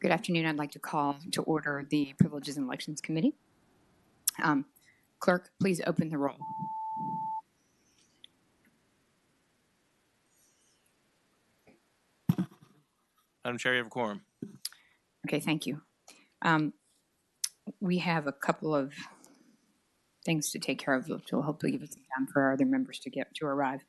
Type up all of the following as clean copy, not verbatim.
Good afternoon. I'd like to call to order the Privileges and Elections Committee. Clerk, please open the roll. Madam Chair, you have a quorum. Okay, thank you. We have a couple of things to take care of, which will hopefully give us some time for our other members to arrive.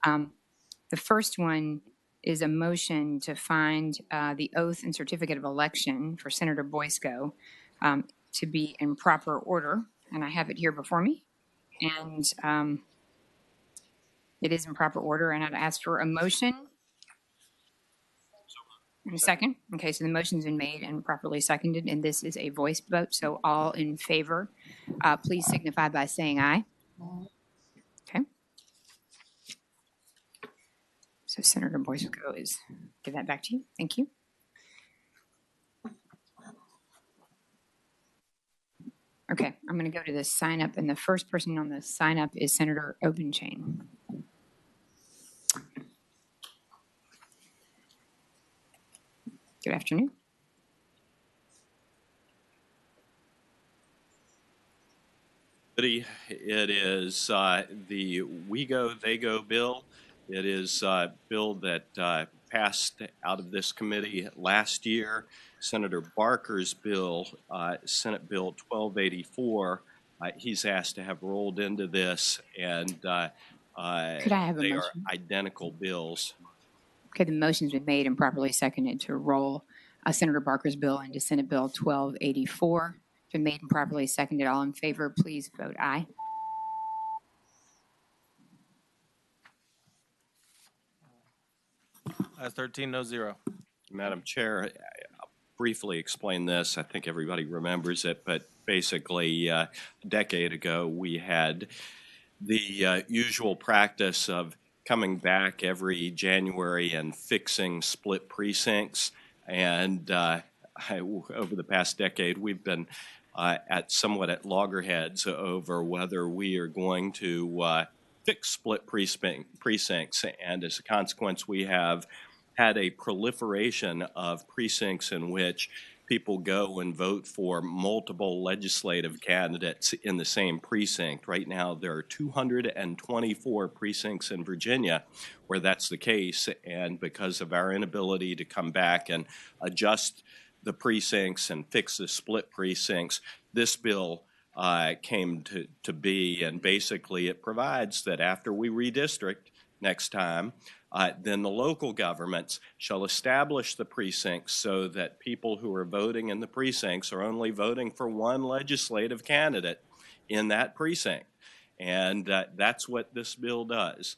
The first one is a motion to find the oath and certificate of election for Senator Boysko to be in proper order, and I have it here before me. And it is in proper order, and I'd ask for a motion. And a second. Okay, so the motion's been made and properly seconded, and this is a voice vote. So all in favor, please signify by saying aye. Okay. So Senator Boysko is, give that back to you. Thank you. Okay, I'm going to go to the sign up, and the first person on the sign up is Senator Obenchain. Good afternoon. It is the We Go, They Go bill. It is a bill that passed out of this committee last year. Senator Barker's bill, Senate Bill 1284, he's asked to have rolled into this, and Could I have a they motion? are identical bills. Okay, the motion's been made and properly seconded to roll Senator Barker's bill into Senate Bill 1284. It's been made and properly seconded. All in favor, please vote aye. Ayes 13, no 0. Madam Chair, I'll briefly explain this. I think everybody remembers it, but basically a decade ago we had the usual practice of coming back every January and fixing split precincts. And over the past decade, we've been somewhat at loggerheads over whether we are going to fix split precincts. And as a consequence, we have had a proliferation of precincts in which people go and vote for multiple legislative candidates in the same precinct. Right now, there are 224 precincts in Virginia where that's the case, and because of our inability to come back and adjust the precincts and fix the split precincts, this bill came to be, and basically it provides that after we redistrict next time, then the local governments shall establish the precincts so that people who are voting in the precincts are only voting for one legislative candidate in that precinct. And that's what this bill does.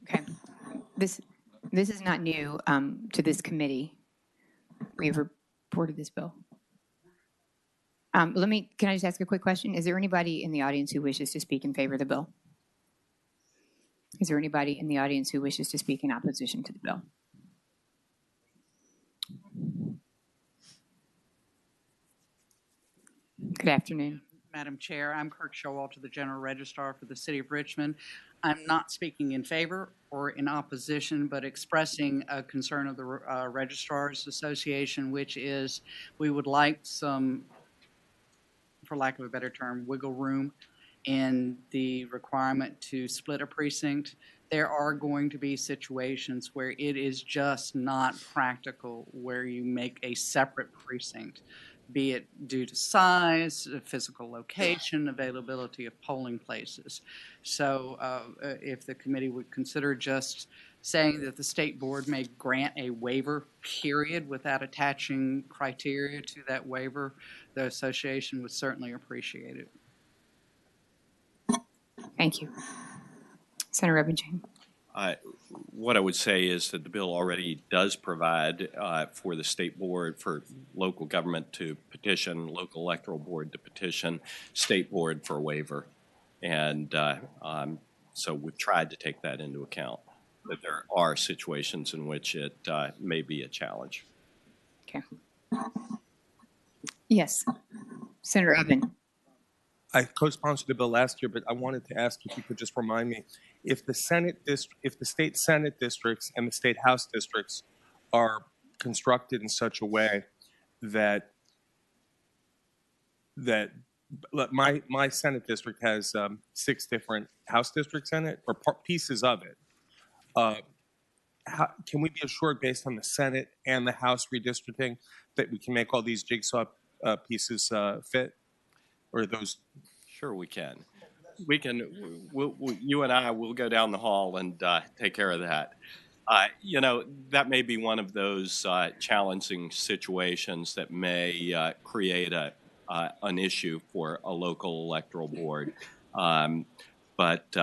Okay. This is not new to this committee. We have reported this bill. Can I just ask a quick question? Is there anybody in the audience who wishes to speak in favor of the bill? Is there anybody in the audience who wishes to speak in opposition to the bill? Good afternoon. Madam Chair, I'm Kirk Showalter, the General Registrar for the City of Richmond. I'm not speaking in favor or in opposition, but expressing a concern of the Registrars Association, which is we would like some, for lack of a better term, wiggle room in the requirement to split a precinct. There are going to be situations where it is just not practical where you make a separate precinct, be it due to size, physical location, availability of polling places. So if the committee would consider just saying that the state board may grant a waiver, period, without attaching criteria to that waiver, the association would certainly appreciate it. Thank you. Senator Obenchain. What I would say is that the bill already does provide for the state board, for local government to petition, local electoral board to petition, state board for a waiver. And so we've tried to take that into account. But there are situations in which it may be a challenge. Okay. Yes. Senator Oben. I co-sponsored the bill last year, but I wanted to ask if you could just remind me if the state Senate districts and the state House districts are constructed in such a way that look, my Senate district has 6 different House districts in it, or pieces of it. Can we be assured, based on the Senate and the House redistricting, that we can make all these jigsaw pieces fit? Or those? Sure, we can. We can. You and I will go down the hall and take care of that. That may be one of those challenging situations that may create an issue for a local electoral board. But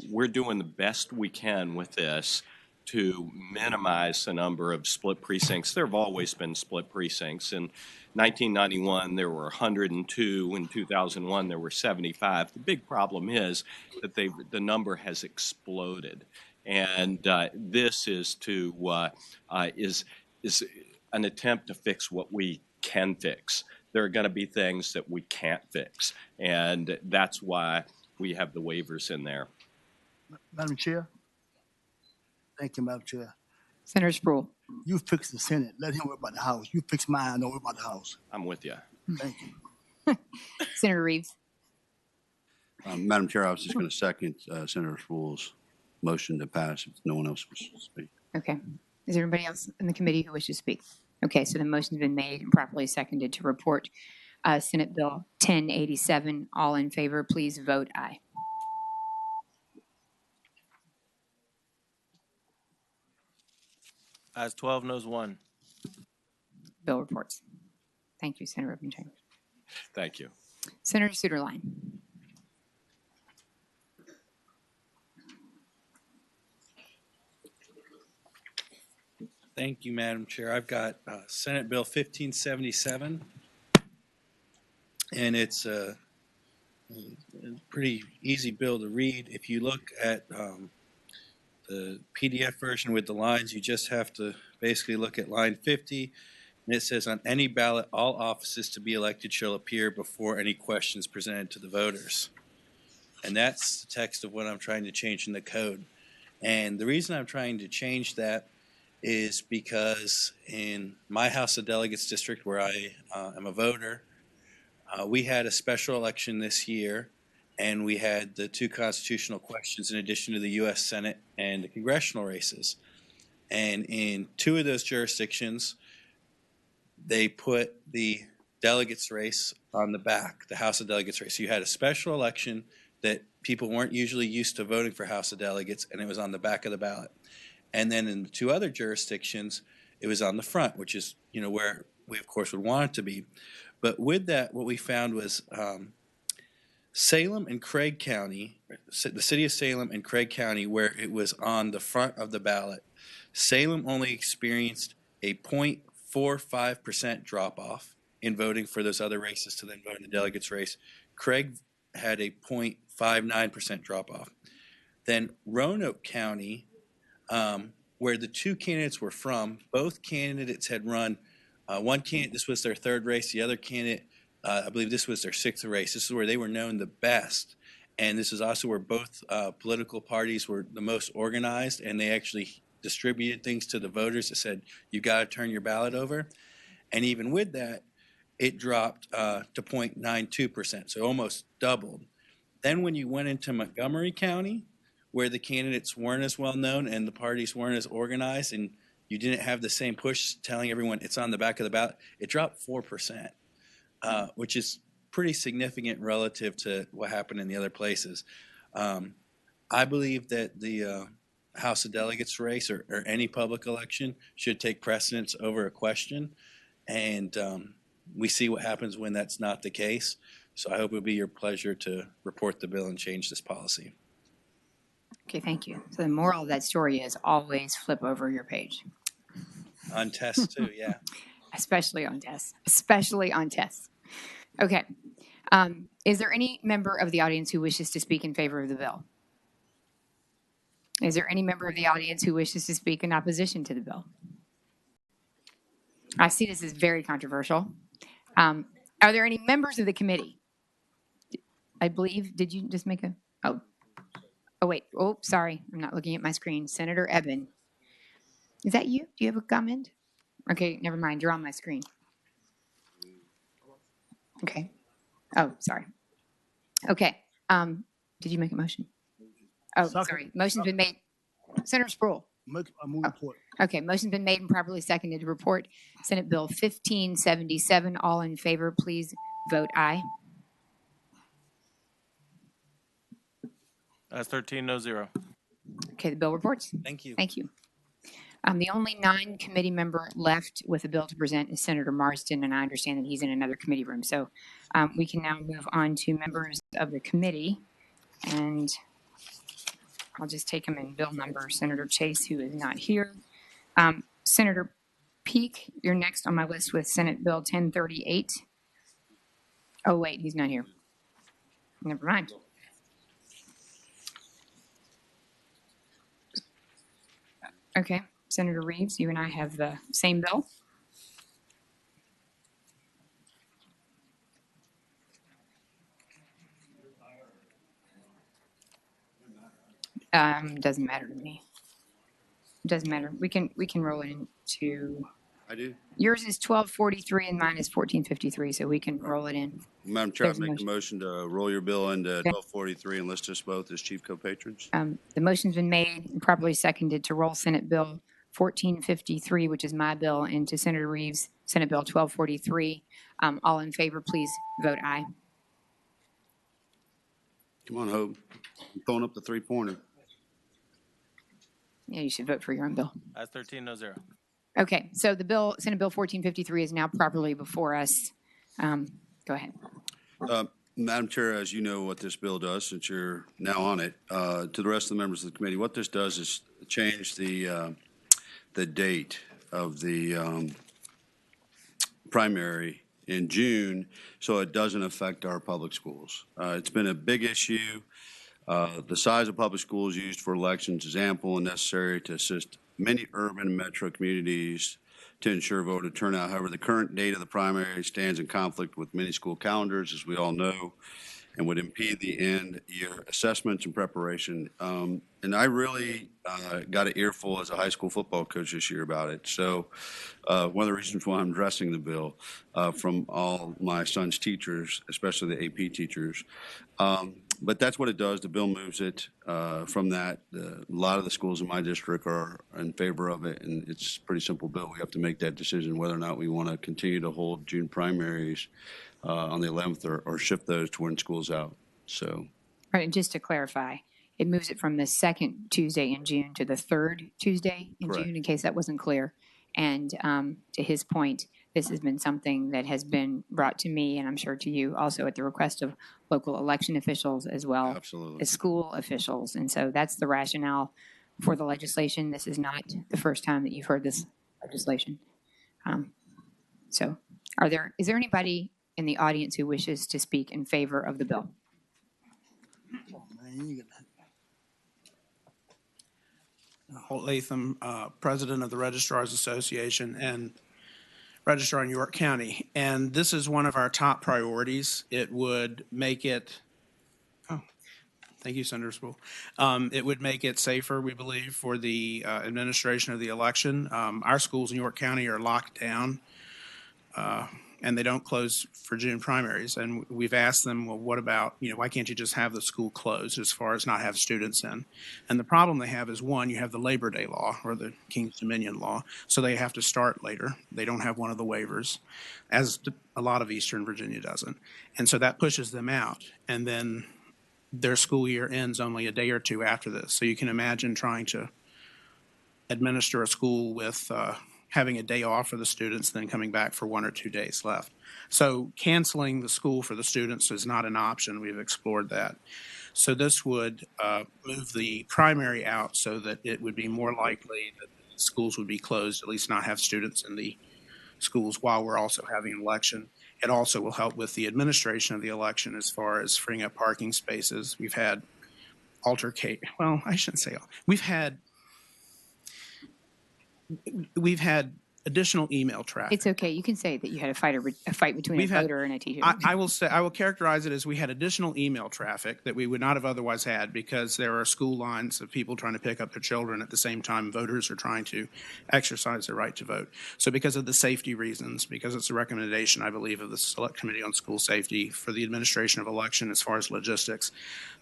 we're doing the best we can with this to minimize the number of split precincts. There have always been split precincts. In 1991, there were 102. In 2001, there were 75. The big problem is that the number has exploded. And this is an attempt to fix what we can fix. There are going to be things that we can't fix, and that's why we have the waivers in there. Madam Chair? Thank you, Madam Chair. Senator Sproul. You fix the Senate. Let him worry about the House. You fix mine. Don't worry about the House. I'm with you. Thank you. Senator Reeves. Madam Chair, I was just going to second Senator Sproul's motion to pass if no one else wishes to speak. Okay. Is there anybody else in the committee who wishes to speak? Okay, so the motion's been made and properly seconded to report Senate Bill 1087. All in favor, please vote aye. Ayes 12, noes 1. Bill reports. Thank you, Senator Rubinstein. Thank you. Senator Suderline. Thank you, Madam Chair. I've got Senate Bill 1577, and it's a pretty easy bill to read. If you look at the PDF version with the lines, you just have to basically look at line 50, and it says, on any ballot, all offices to be elected shall appear before any questions presented to the voters. And that's the text of what I'm trying to change in the code. And the reason I'm trying to change that is because in my House of Delegates district, where I am a voter, we had a special election this year, and we had the 2 constitutional questions in addition to the U.S. Senate and the congressional races. And in 2 of those jurisdictions, they put the delegates race on the back, the House of Delegates race. So you had a special election that people weren't usually used to voting for House of Delegates, and it was on the back of the ballot. And then in the 2 other jurisdictions, it was on the front, which is, where we, of course, would want it to be. But with that, what we found was Salem and Craig County, the city of Salem and Craig County, where it was on the front of the ballot, Salem only experienced a 0.45% drop-off in voting for those other races to then vote in the delegates race. Craig had a 0.59% drop-off. Then Roanoke County, where the 2 candidates were from, both candidates had run, one candidate, this was their 3rd race, the other candidate, I believe this was their 6th race. This is where they were known the best, and this is also where both political parties were the most organized, and they actually distributed things to the voters that said, you've got to turn your ballot over. And even with that, it dropped to 0.92%, so almost doubled. Then when you went into Montgomery County, where the candidates weren't as well known and the parties weren't as organized, and you didn't have the same push telling everyone it's on the back of the ballot, it dropped 4%, which is pretty significant relative to what happened in the other places. I believe that the House of Delegates race or any public election should take precedence over a question, and we see what happens when that's not the case. So I hope it will be your pleasure to report the bill and change this policy. Okay, thank you. So the moral of that story is always flip over your page. On tests too, yeah. Especially on tests. Especially on tests. Okay. Is there any member of the audience who wishes to speak in favor of the bill? Is there any member of the audience who wishes to speak in opposition to the bill? I see this as very controversial. Are there any members of the committee? I believe, did you just make a, oh, wait. Oh, sorry. I'm not looking at my screen. Senator Eben. Is that you? Do you have a comment? Okay, never mind. You're on my screen. Okay. Oh, sorry. Okay. Did you make a motion? Oh, Second. sorry. Motion's been made. Senator Sproul. I move report. Okay, motion's been made and properly seconded to report Senate Bill 1577. All in favor, please vote aye. That's 13 no 0. Okay, the bill reports. Thank you. Thank you. The only non-committee member left with a bill to present is Senator Marsden, and I understand that he's in another committee room. So we can now move on to members of the committee, and I'll just take them in bill number. Senator Chase, who is not here. Senator Peak, you're next on my list with Senate Bill 1038. Oh, wait, he's not here. Never mind. Okay, Senator Reeves, you and I have the same bill. Doesn't matter to me. Doesn't matter. We can roll it into. I do. Yours is 1243 and mine is 1453, so we can roll it in. Madam Chair, I There's a make a motion to roll your bill into 1243 and list us both as chief co-patrons. The motion's been made and properly seconded to roll Senate Bill 1453, which is my bill, into Senator Reeves' Senate Bill 1243. All in favor, please vote aye. Come on, Hope. I'm throwing up the three-pointer. Yeah, you should vote for your own bill. That's 13 no 0. Okay, so the bill, Senate Bill 1453, is now properly before us. Go ahead. Madam Chair, as you know what this bill does, since you're now on it, to the rest of the members of the committee, what this does is change the date of the primary in June, so it doesn't affect our public schools. It's been a big issue. The size of public schools used for elections is ample and necessary to assist many urban and metro communities to ensure voter turnout. However, the current date of the primary stands in conflict with many school calendars, as we all know, and would impede the end-year assessments and preparation. And I really got an earful as a high school football coach this year about it. So one of the reasons why I'm addressing the bill from all my son's teachers, especially the AP teachers. But that's what it does. The bill moves it from that. A lot of the schools in my district are in favor of it, and it's a pretty simple bill. We have to make that decision whether or not we want to continue to hold June primaries on the 11th or shift those to when school's out. So, Right, and just to clarify, it moves it from the second Tuesday in June to the third Tuesday in Correct. June, in case that wasn't clear. And to his point, this has been something that has been brought to me, and I'm sure to you also, at the request of local election officials as well absolutely. as school officials. And so that's the rationale for the legislation. This is not the first time that you've heard this legislation. So is there anybody in the audience who wishes to speak in favor of the bill? Oh, man, you get that. Holt Latham, President of the Registrars Association and Registrar in York County. And this is one of our top priorities. It would make it, thank you, Senator Spool. It would make it safer, we believe, for the administration of the election. Our schools in York County are locked down, and they don't close for June primaries. And we've asked them, well, what about, why can't you just have the school closed as far as not have students in? And the problem they have is, one, you have the Labor Day law or the King's Dominion law, so they have to start later. They don't have one of the waivers, as a lot of Eastern Virginia doesn't. And so that pushes them out. And then their school year ends only a day or two after this. So you can imagine trying to administer a school with having a day off for the students, then coming back for 1 or 2 days left. So canceling the school for the students is not an option. We've explored that. So this would move the primary out so that it would be more likely that schools would be closed, at least not have students in the schools while we're also having an election. It also will help with the administration of the election as far as freeing up parking spaces. We've had we've had additional email traffic. It's okay. You can say that you had a fight between We've a had- voter and a teacher. I will characterize it as we had additional email traffic that we would not have otherwise had because there are school lines of people trying to pick up their children at the same time voters are trying to exercise their right to vote. So because of the safety reasons, because it's a recommendation, I believe, of the Select Committee on School Safety for the administration of election as far as logistics,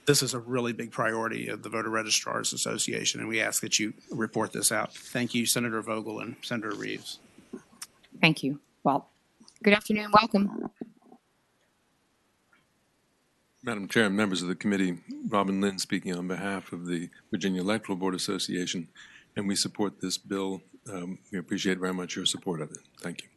this is a really big priority of the Voter Registrars Association, and we ask that you report this out. Thank you, Senator Vogel and Senator Reeves. Thank you. Well, good afternoon. Welcome. Madam Chair and members of the committee, Robin Lynn speaking on behalf of the Virginia Electoral Board Association, and we support this bill. We appreciate very much your support of it. Thank you.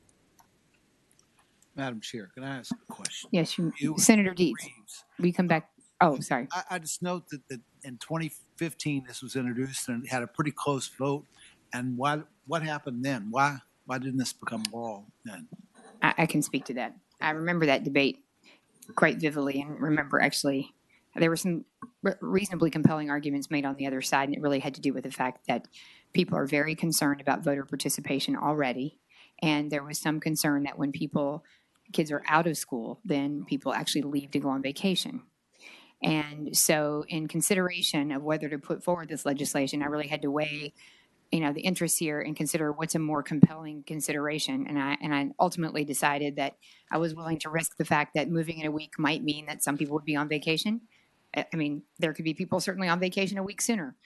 Madam Chair, can I ask a question? Yes, You- Senator Deeds. Reeves. We come back. Oh, sorry. I just note that in 2015, this was introduced and it had a pretty close vote. And what happened then? Why didn't this become law then? I can speak to that. I remember that debate quite vividly and remember actually there were some reasonably compelling arguments made on the other side, and it really had to do with the fact that people are very concerned about voter participation already. And there was some concern that when kids are out of school, then people actually leave to go on vacation. And so in consideration of whether to put forward this legislation, I really had to weigh the interests here and consider what's a more compelling consideration. And I ultimately decided that I was willing to risk the fact that moving in a week might mean that some people would be on vacation. I mean, there could be people certainly on vacation a week sooner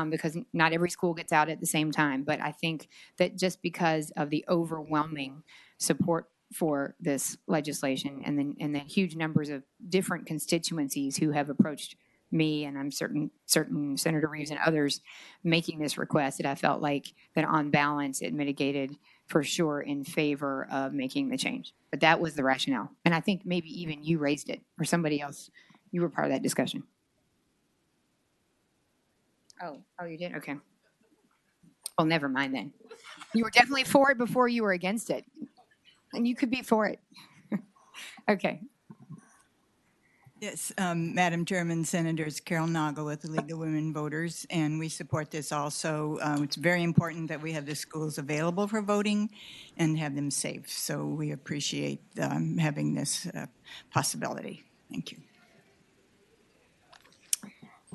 because not every school gets out at the same time. But I think that just because of the overwhelming support for this legislation and the huge numbers of different constituencies who have approached me, and I'm certain Senator Reeves and others making this request, that I felt like that on balance it mitigated for sure in favor of making the change. But that was the rationale. And I think maybe even you raised it or somebody else, you were part of that discussion. Oh, you did? Okay. Well, never mind then. You were definitely for it before you were against it. And you could be for it. Okay. Yes, Madam Chairman, Senators Carol Nagle with the League of Women Voters, and we support this also. It's very important that we have the schools available for voting and have them safe. So we appreciate having this possibility. Thank you.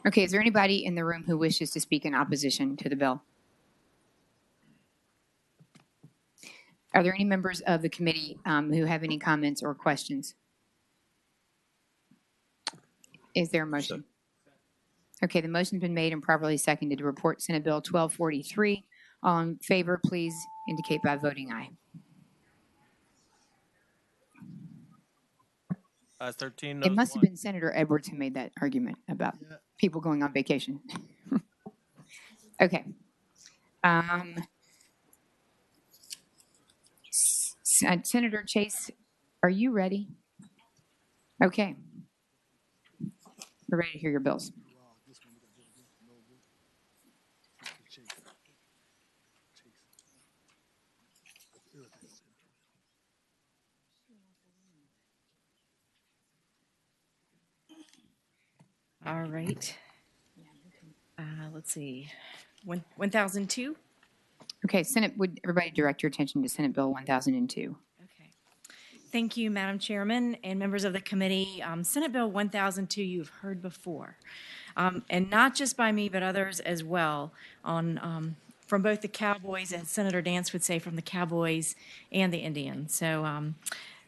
Okay, is there anybody in the room who wishes to speak in opposition to the bill? Are there any members of the committee who have any comments or questions? Is there a motion? Okay, the motion's been made and properly seconded to report Senate Bill 1243. All in favor, please indicate by voting aye. 13 It noes, must have 1. been Senator Edwards who made that argument about people going on vacation. Okay. Senator Chase, are you ready? Okay. We're ready to hear your bills. All right. Let's see. 1002? Okay, Senate, would everybody direct your attention to Senate Bill 1002? Okay. Thank you, Madam Chairman and members of the committee. Senate Bill 1002 you've heard before, and not just by me, but others as well, from both the Cowboys, and Senator Dance would say from the Cowboys and the Indians. So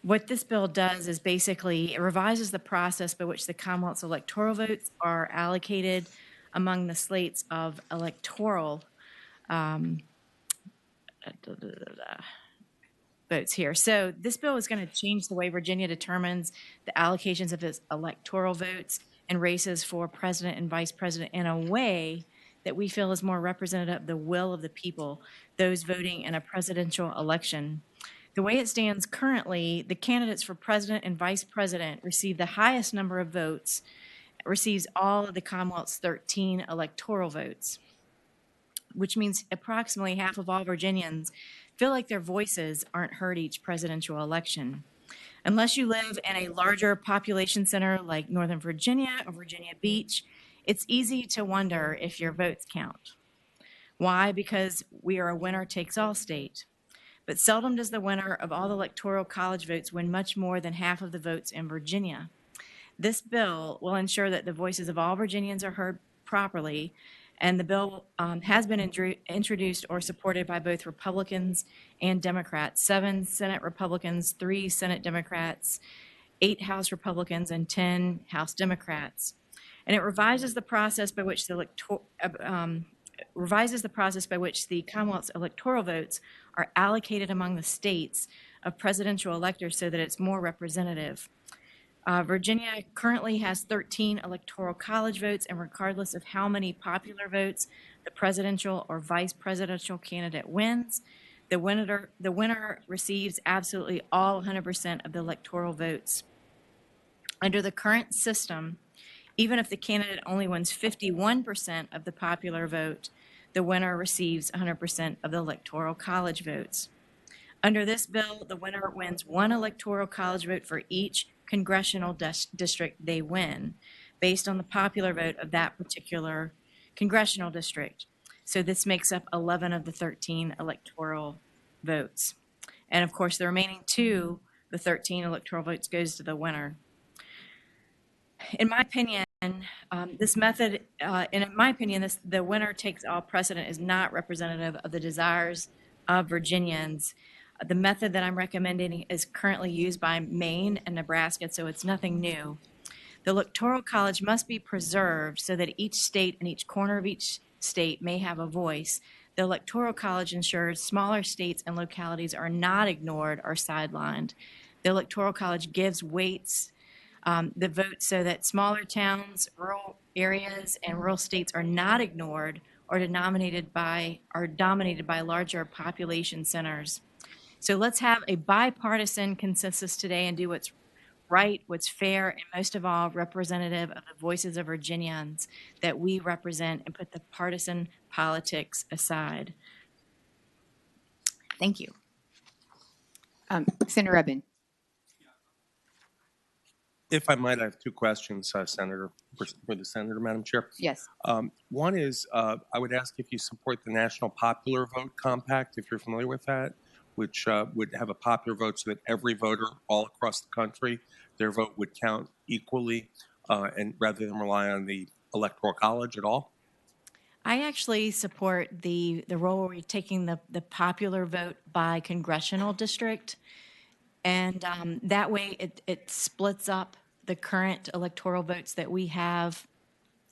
what this bill does is basically it revises the process by which the Commonwealth's electoral votes are allocated among the slates of electoral votes here. So this bill is going to change the way Virginia determines the allocations of its electoral votes and races for president and vice president in a way that we feel is more representative of the will of the people, those voting in a presidential election. The way it stands currently, the candidates for president and vice president receive the highest number of votes, receives all of the Commonwealth's 13 electoral votes, which means approximately half of all Virginians feel like their voices aren't heard each presidential election. Unless you live in a larger population center like Northern Virginia or Virginia Beach, it's easy to wonder if your votes count. Why? Because we are a winner-takes-all state. But seldom does the winner of all the electoral college votes win much more than half of the votes in Virginia. This bill will ensure that the voices of all Virginians are heard properly, and the bill has been introduced or supported by both Republicans and Democrats. 7 Senate Republicans, 3 Senate Democrats, 8 House Republicans, and 10 House Democrats. And it revises the process by which the Commonwealth's electoral votes are allocated among the states of presidential electors so that it's more representative. Virginia currently has 13 electoral college votes, and regardless of how many popular votes the presidential or vice presidential candidate wins, the winner receives absolutely all 100% of the electoral votes. Under the current system, even if the candidate only wins 51% of the popular vote, the winner receives 100% of the electoral college votes. Under this bill, the winner wins 1 electoral college vote for each congressional district they win, based on the popular vote of that particular congressional district. So this makes up 11 of the 13 electoral votes. And of course, the remaining 2, the 13 electoral votes, goes to the winner. In my opinion, this method, the winner takes all precedent is not representative of the desires of Virginians. The method that I'm recommending is currently used by Maine and Nebraska, so it's nothing new. The Electoral College must be preserved so that each state and each corner of each state may have a voice. The Electoral College ensures smaller states and localities are not ignored or sidelined. The Electoral College gives weights the vote so that smaller towns, rural areas, and rural states are not ignored or dominated by larger population centers. So let's have a bipartisan consensus today and do what's right, what's fair, and most of all, representative of the voices of Virginians that we represent, and put the partisan politics aside. Thank you. Senator Rubin. If I might, I have 2 questions, Senator, for the Senator, Madam Chair. Yes. One is, I would ask if you support the National Popular Vote Compact, if you're familiar with that, which would have a popular vote so that every voter all across the country, their vote would count equally, and rather than rely on the Electoral College at all. I actually support the role where we're taking the popular vote by congressional district. And that way it splits up the current electoral votes that we have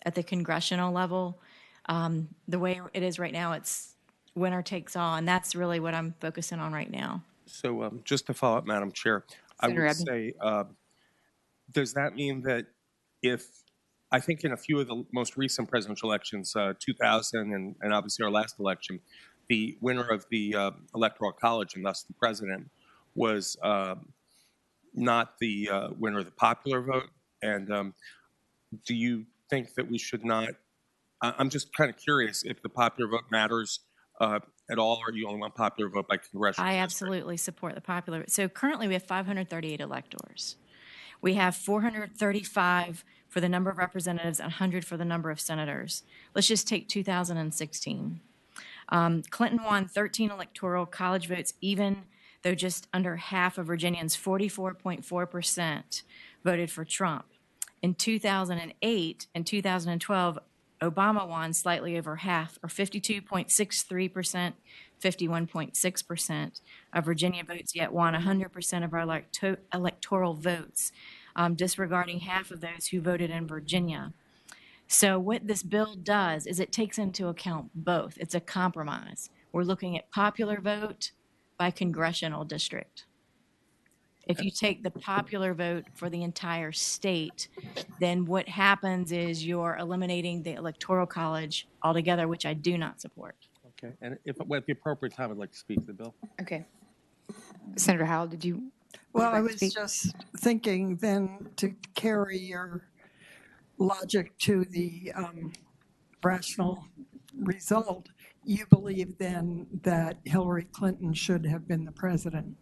at the congressional level. The way it is right now, it's winner takes all, and that's really what I'm focusing on right now. So just to follow up, Madam Chair, Senator I would say, does that mean that I think in a few of the most recent presidential elections, 2000 and obviously our last election, the winner of the Electoral College, and thus the president, was not the winner of the popular vote? And do you think that we should not, I'm just kind of curious if the popular vote matters at all, or you only want popular vote by congressional I district? absolutely support the popular vote. So currently we have 538 electors. We have 435 for the number of representatives and 100 for the number of senators. Let's just take 2016. Clinton won 13 electoral college votes, even though just under half of Virginians, 44.4%, voted for Trump. In 2008 and 2012, Obama won slightly over half, or 52.63%, 51.6% of Virginia votes, yet won 100% of our electoral votes, disregarding half of those who voted in Virginia. So what this bill does is it takes into account both. It's a compromise. We're looking at popular vote by congressional district. If you take the popular vote for the entire state, then what happens is you're eliminating the Electoral College altogether, which I do not support. Okay, and if at the appropriate time, I'd like to speak to the bill. Okay. Senator Howell, did you? Well, I like to was speak? just thinking then to carry your logic to the rational result, you believe then that Hillary Clinton should have been the president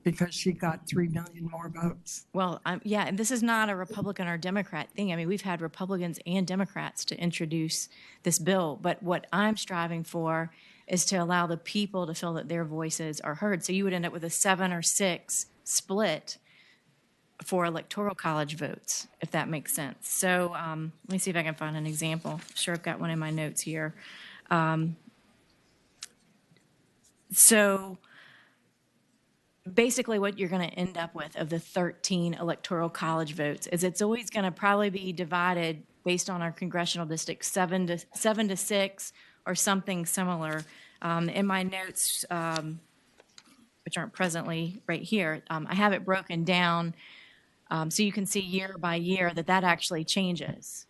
because she got 3 million more votes. Well, yeah, and this is not a Republican or Democrat thing. I mean, we've had Republicans and Democrats to introduce this bill, but what I'm striving for is to allow the people to feel that their voices are heard. So you would end up with a 7 or 6 split for electoral college votes, if that makes sense. So let me see if I can find an example. I'm sure I've got one in my notes here. So basically what you're going to end up with of the 13 electoral college votes is it's always going to probably be divided based on our congressional districts, 7 to 6 or something similar. In my notes, which aren't presently right here, I have it broken down so you can see year by year that actually changes.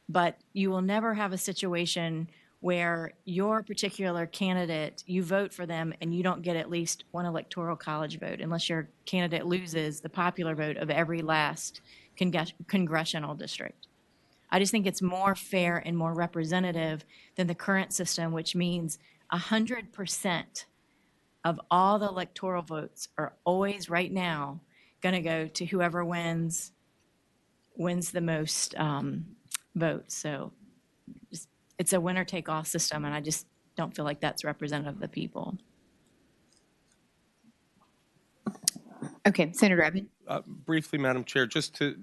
But you will never have a situation where your particular candidate, you vote for them and you don't get at least one electoral college vote unless your candidate loses the popular vote of every last congressional district. I just think it's more fair and more representative than the current system, which means 100% of all the electoral votes are always right now going to go to whoever wins the most votes. So it's a winner-take-all system, and I just don't feel like that's representative of the people. Okay, Senator Abbott. Briefly, Madam Chair, just to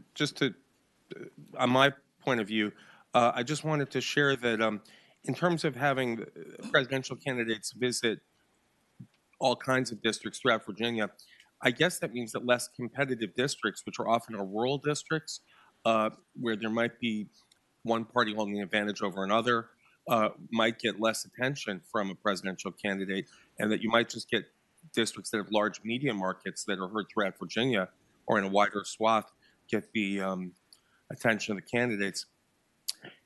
on my point of view, I just wanted to share that in terms of having presidential candidates visit all kinds of districts throughout Virginia, I guess that means that less competitive districts, which are often our rural districts, where there might be one party holding the advantage over another, might get less attention from a presidential candidate, and that you might just get districts that have large media markets that are heard throughout Virginia or in a wider swath get the attention of the candidates.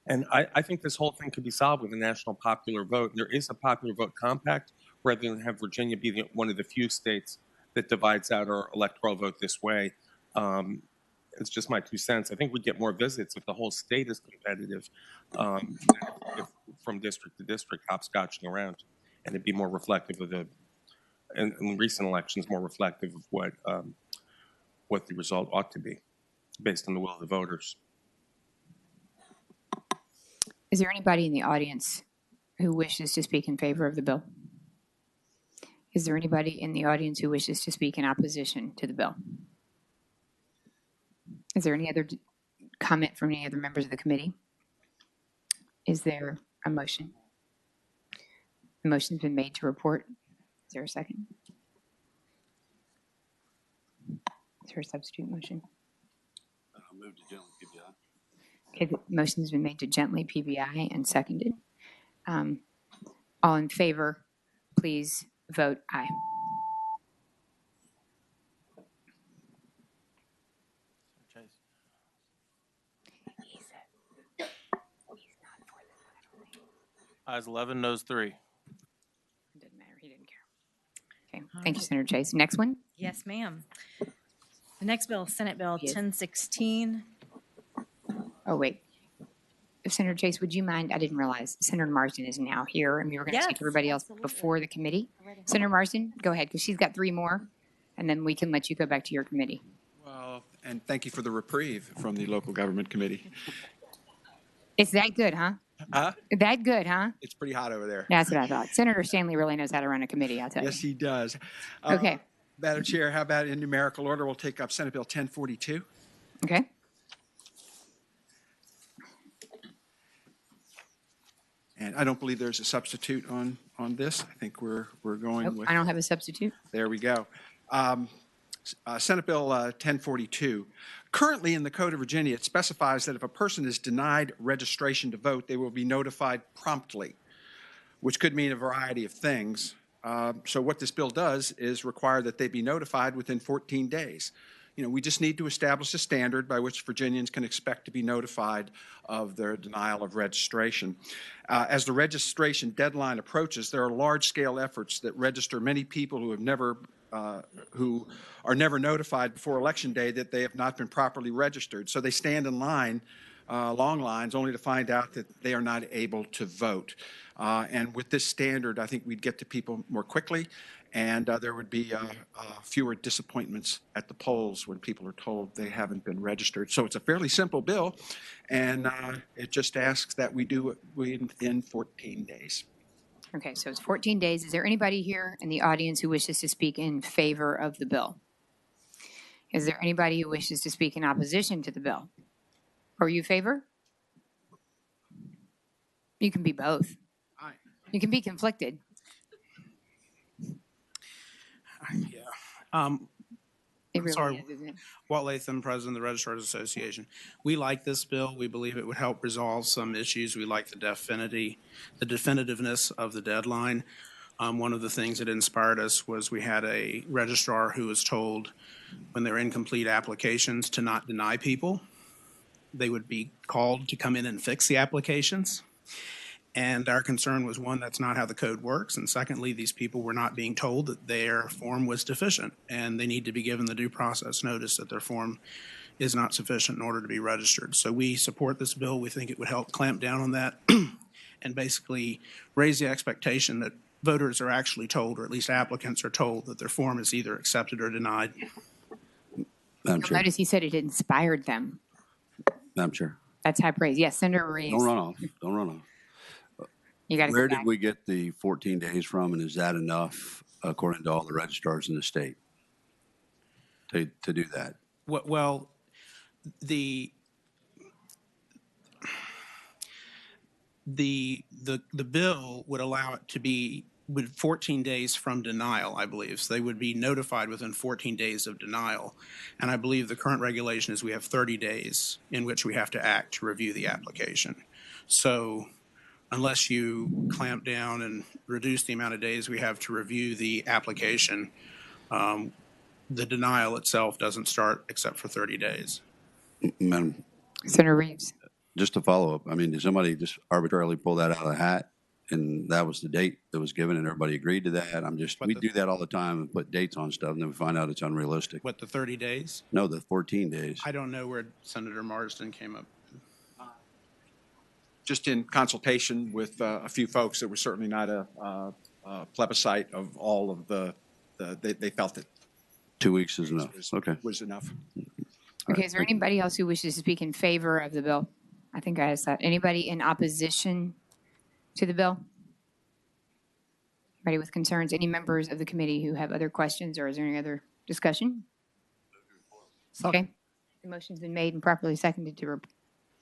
And I think this whole thing could be solved with a national popular vote. There is a popular vote compact, rather than have Virginia be one of the few states that divides out our electoral vote this way. It's just my 2 cents. I think we'd get more visits if the whole state is competitive, if from district to district, hopscotching around, and it'd be more reflective of in recent elections, more reflective of what the result ought to be, based on the will of the voters. Is there anybody in the audience who wishes to speak in favor of the bill? Is there anybody in the audience who wishes to speak in opposition to the bill? Is there any other comment from any other members of the committee? Is there a motion? The motion's been made to report. Is there a second? Is there a substitute motion? I'll move to gently PBI. Okay, the motion's been made to gently PBI and seconded. All in favor, please vote aye. Ayes 11, noes 3. It doesn't matter. He didn't care. Okay. Thank you, Senator Chase. Next one. Yes, ma'am. The next bill is Senate Bill 1016. Oh, wait. Senator Chase, would you mind? I didn't realize Senator Marsden is now here, and we were going to take everybody else before the committee. Senator Marsden, go ahead, because she's got 3 more, and then we can let you go back to your committee. Well, and thank you for the reprieve from the local government committee. It's that good, huh? That good, huh? It's pretty hot over there. That's what I thought. Senator Stanley really knows how to run a committee, I'll tell you. Yes, he does. Okay. Madam Chair, how about in numerical order, we'll take up Senate Bill 1042. Okay. And I don't believe there's a substitute on this. I think we're going with. I don't have a substitute. There we go. Senate Bill 1042. Currently in the Code of Virginia, it specifies that if a person is denied registration to vote, they will be notified promptly, which could mean a variety of things. So what this bill does is require that they be notified within 14 days. We just need to establish a standard by which Virginians can expect to be notified of their denial of registration. As the registration deadline approaches, there are large-scale efforts that register many people who are never notified before Election Day that they have not been properly registered. So they stand in line, long lines, only to find out that they are not able to vote. And with this standard, I think we'd get to people more quickly, and there would be fewer disappointments at the polls when people are told they haven't been registered. So it's a fairly simple bill, and it just asks that we do it within 14 days. Okay, so it's 14 days. Is there anybody here in the audience who wishes to speak in favor of the bill? Is there anybody who wishes to speak in opposition to the bill? Are you favor? You can be both. You can be conflicted. Yeah. It really Sorry. is, isn't it? Walt Latham, President of the Registrars Association. We like this bill. We believe it would help resolve some issues. We like the definitiveness of the deadline. One of the things that inspired us was we had a registrar who was told when there were incomplete applications to not deny people. They would be called to come in and fix the applications. And our concern was, one, that's not how the code works. And secondly, these people were not being told that their form was deficient and they need to be given the due process notice that their form is not sufficient in order to be registered. So we support this bill. We think it would help clamp down on that and basically raise the expectation that voters are actually told, or at least applicants are told, that their form is either accepted or denied. Madam You'll Chair. notice he said it inspired them. Madam Chair. That's high praise. Yes, Senator Reeves. Don't run off. Don't run off. You got to Where go did back. we get the 14 days from, and is that enough, according to all the registrars in the state, to do that? Well, the bill would allow it to be with 14 days from denial, I believe. So they would be notified within 14 days of denial. And I believe the current regulation is we have 30 days in which we have to act to review the application. So unless you clamp down and reduce the amount of days we have to review the application, the denial itself doesn't start except for 30 days. Madam, Senator Reeves. just to follow up, I mean, did somebody just arbitrarily pull that out of the hat? And that was the date that was given and everybody agreed to that? We do that all the time and put dates on stuff and then we find out it's unrealistic. What, the 30 days? No, the 14 days. I don't know where Senator Marsden came up. Just in consultation with a few folks, it was certainly not a plebiscite of all of they felt that 2 weeks is enough. Okay. was enough. Okay, is there anybody else who wishes to speak in favor of the bill? I think I asked that. Anybody in opposition to the bill? Anybody with concerns? Any members of the committee who have other questions, or is there any other discussion? Okay. The motion's been made and properly seconded to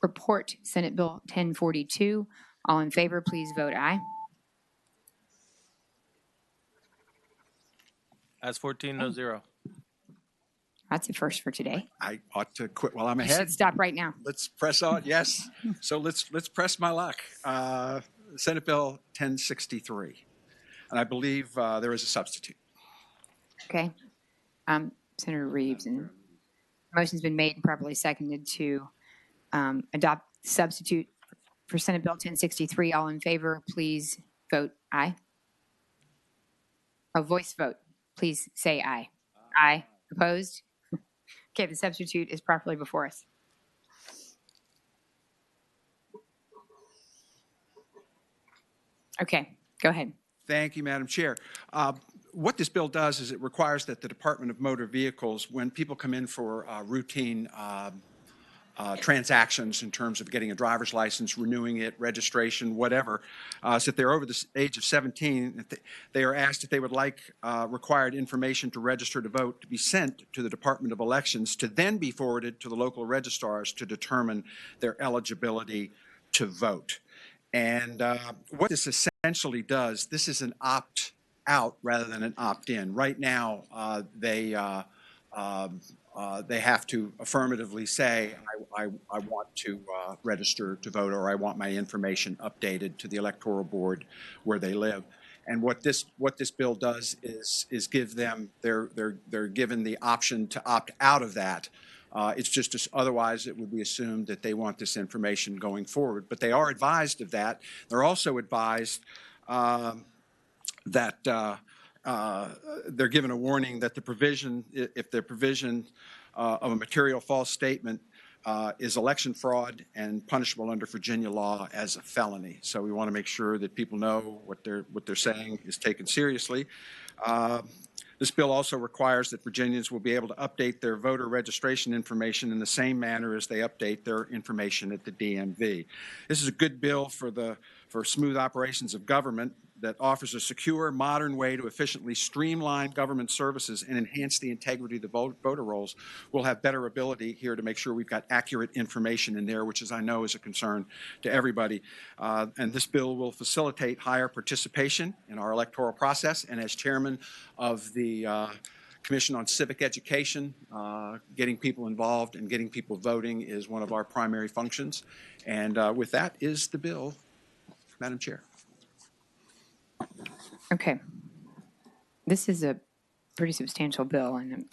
report Senate Bill 1042. All in favor, please vote aye. As 14, no 0. That's a first for today. I ought to quit while I'm You ahead. should stop right now. Let's press on. Yes. So let's press my luck. Senate Bill 1063, and I believe there is a substitute. Okay. Senator Reeves, and motion's been made and properly seconded to adopt substitute for Senate Bill 1063. All in favor, please vote aye. A voice vote. Please say aye. Aye. Opposed? Okay, the substitute is properly before us. Okay, go ahead. Thank you, Madam Chair. What this bill does is it requires that the Department of Motor Vehicles, when people come in for routine transactions in terms of getting a driver's license, renewing it, registration, whatever, so if they're over the age of 17, they are asked if they would like required information to register to vote to be sent to the Department of Elections to then be forwarded to the local registrars to determine their eligibility to vote. And what this essentially does, this is an opt-out rather than an opt-in. Right now, they have to affirmatively say, I want to register to vote, or I want my information updated to the electoral board where they live. And what this bill does is give them, they're given the option to opt out of that. It's just otherwise it would be assumed that they want this information going forward. But they are advised of that. They're also advised that they're given a warning that the provision, if the provision of a material false statement is election fraud and punishable under Virginia law as a felony. So we want to make sure that people know what they're saying is taken seriously. This bill also requires that Virginians will be able to update their voter registration information in the same manner as they update their information at the DMV. This is a good bill for smooth operations of government, that offers a secure, modern way to efficiently streamline government services and enhance the integrity of the voter rolls, we'll have better ability here to make sure we've got accurate information in there, which is, I know, is a concern to everybody. And this bill will facilitate higher participation in our electoral process. And as chairman of the Commission on Civic Education, getting people involved and getting people voting is one of our primary functions. And with that is the bill, Madam Chair. Okay. This is a pretty substantial bill and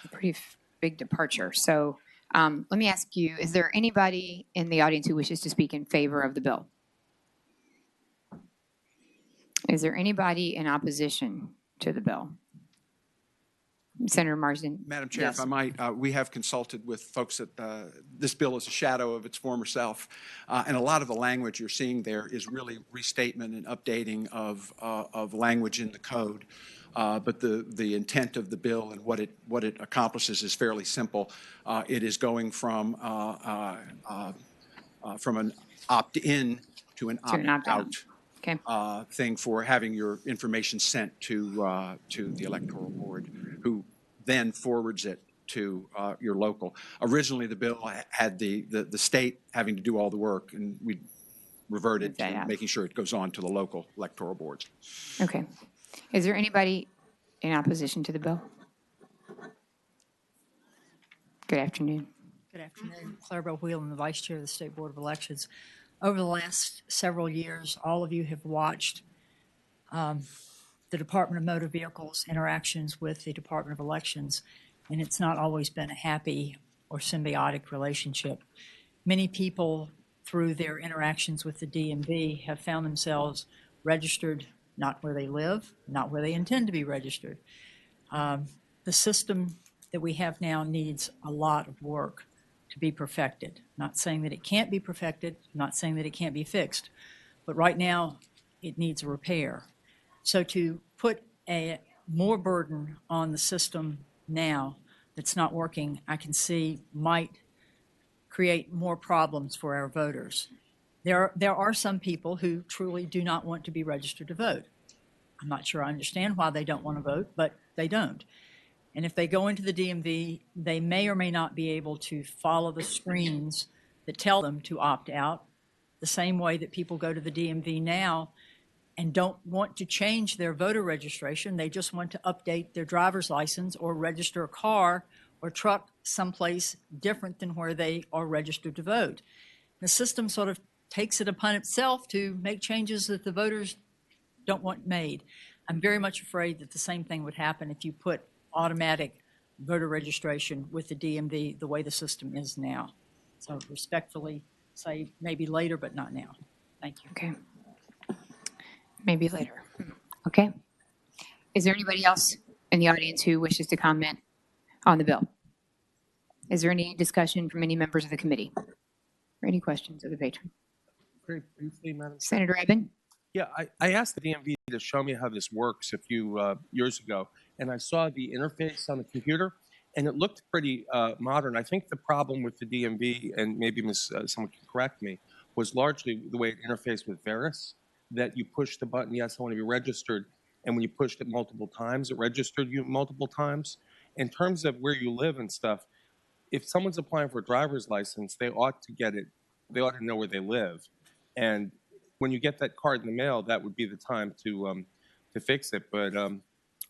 a pretty big departure. So let me ask you, is there anybody in the audience who wishes to speak in favor of the bill? Is there anybody in opposition to the bill? Senator Marsden. Madam Chair, Yes. if I might, we have consulted with folks that this bill is a shadow of its former self. And a lot of the language you're seeing there is really restatement and updating of language in the code. But the intent of the bill and what it accomplishes is fairly simple. It is going from an opt-in to an opt-out okay. Thing for having your information sent to the Electoral Board, who then forwards it to your local. Originally, the bill had the state having to do all the work, and we reverted to making sure it goes on to the local electoral boards. Okay. Is there anybody in opposition to the bill? Good afternoon. Good afternoon. Clarabelle Whelan, the Vice Chair of the State Board of Elections. Over the last several years, all of you have watched the Department of Motor Vehicles' interactions with the Department of Elections, and it's not always been a happy or symbiotic relationship. Many people, through their interactions with the DMV, have found themselves registered not where they live, not where they intend to be registered. The system that we have now needs a lot of work to be perfected. Not saying that it can't be perfected, not saying that it can't be fixed, but right now it needs a repair. So to put more burden on the system now that's not working, I can see might create more problems for our voters. There are some people who truly do not want to be registered to vote. I'm not sure I understand why they don't want to vote, but they don't. And if they go into the DMV, they may or may not be able to follow the screens that tell them to opt out, the same way that people go to the DMV now and don't want to change their voter registration. They just want to update their driver's license or register a car or truck someplace different than where they are registered to vote. The system sort of takes it upon itself to make changes that the voters don't want made. I'm very much afraid that the same thing would happen if you put automatic voter registration with the DMV the way the system is now. So respectfully say maybe later, but not now. Thank you. Okay. Maybe later. Okay. Is there anybody else in the audience who wishes to comment on the bill? Is there any discussion from any members of the committee? Or any questions of the patron? Very briefly, Madam Senator Eben? Yeah, I asked the DMV to show me how this works a few years ago, and I saw the interface on the computer, and it looked pretty modern. I think the problem with the DMV, and maybe someone can correct me, was largely the way it interfaced with Veris, that you push the button, yes, I want to be registered, and when you pushed it multiple times, it registered you multiple times. In terms of where you live and stuff, if someone's applying for a driver's license, they ought to get it, they ought to know where they live. And when you get that card in the mail, that would be the time to fix it. But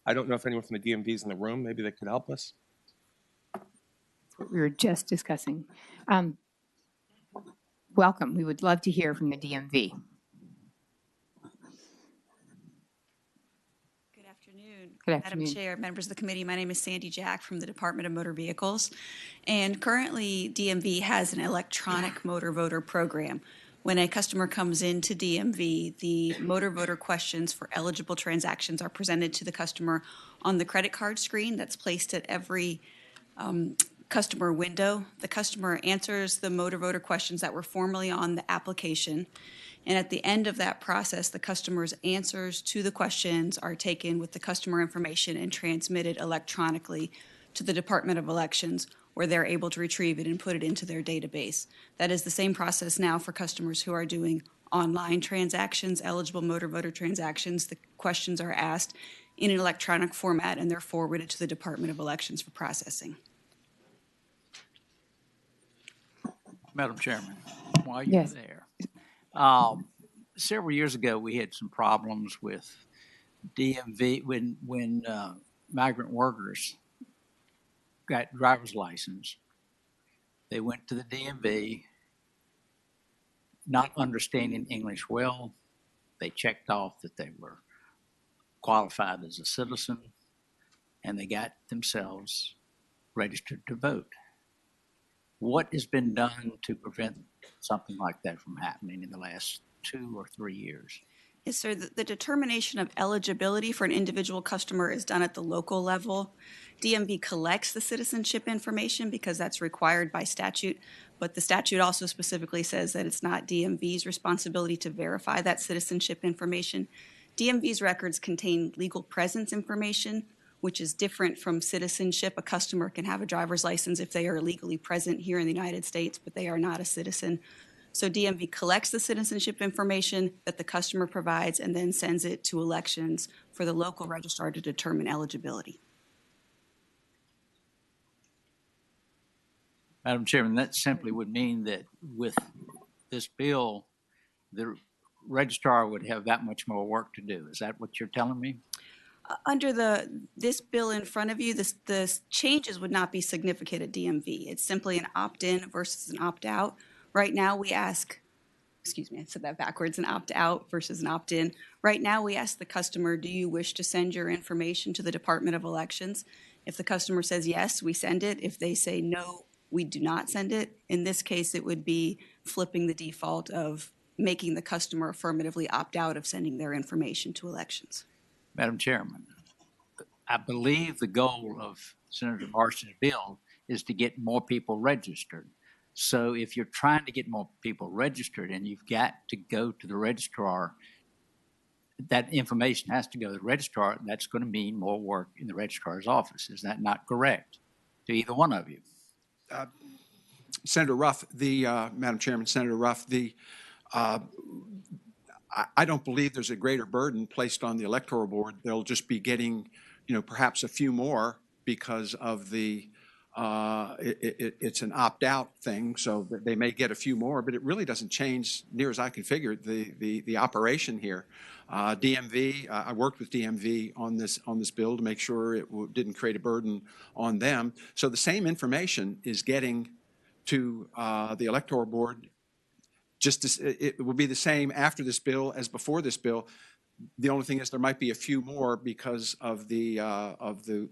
I don't know if anyone from the DMV is in the room. Maybe they could help us. What we were just discussing. Welcome. We would love to hear from the DMV. Good afternoon. Good afternoon. Madam Chair, members of the committee, my name is Sandy Jack from the Department of Motor Vehicles. And currently, DMV has an electronic motor voter program. When a customer comes into DMV, the motor voter questions for eligible transactions are presented to the customer on the credit card screen that's placed at every customer window. The customer answers the motor voter questions that were formerly on the application. And at the end of that process, the customer's answers to the questions are taken with the customer information and transmitted electronically to the Department of Elections, where they're able to retrieve it and put it into their database. That is the same process now for customers who are doing online transactions, eligible motor voter transactions. The questions are asked in an electronic format, and they're forwarded to the Department of Elections for processing. Madam Chairman, while you're Yes. there, several years ago, we had some problems with DMV when migrant workers got driver's license. They went to the DMV, not understanding English well. They checked off that they were qualified as a citizen, and they got themselves registered to vote. What has been done to prevent something like that from happening in the last 2 or 3 years? Yes, sir. The determination of eligibility for an individual customer is done at the local level. DMV collects the citizenship information because that's required by statute, but the statute also specifically says that it's not DMV's responsibility to verify that citizenship information. DMV's records contain legal presence information, which is different from citizenship. A customer can have a driver's license if they are legally present here in the United States, but they are not a citizen. So DMV collects the citizenship information that the customer provides and then sends it to elections for the local registrar to determine eligibility. Madam Chairman, that simply would mean that with this bill, the registrar would have that much more work to do. Is that what you're telling me? Under this bill in front of you, the changes would not be significant at DMV. It's simply an opt-in versus an opt-out. Right now, we ask, excuse me, I said that backwards, an opt-out versus an opt-in. Right now, we ask the customer, do you wish to send your information to the Department of Elections? If the customer says yes, we send it. If they say no, we do not send it. In this case, it would be flipping the default of making the customer affirmatively opt out of sending their information to elections. Madam Chairman, I believe the goal of Senator Marston's bill is to get more people registered. So if you're trying to get more people registered and you've got to go to the registrar, that information has to go to the registrar. That's going to mean more work in the registrar's office. Is that not correct to either one of you? Senator Ruff, Madam Chairman, Senator Ruff, I don't believe there's a greater burden placed on the Electoral Board. They'll just be getting, perhaps a few more because of it's an opt-out thing, so they may get a few more, but it really doesn't change, near as I can figure, the operation here. DMV, I worked with DMV on this bill to make sure it didn't create a burden on them. So the same information is getting to the Electoral Board. It will be the same after this bill as before this bill. The only thing is there might be a few more because of the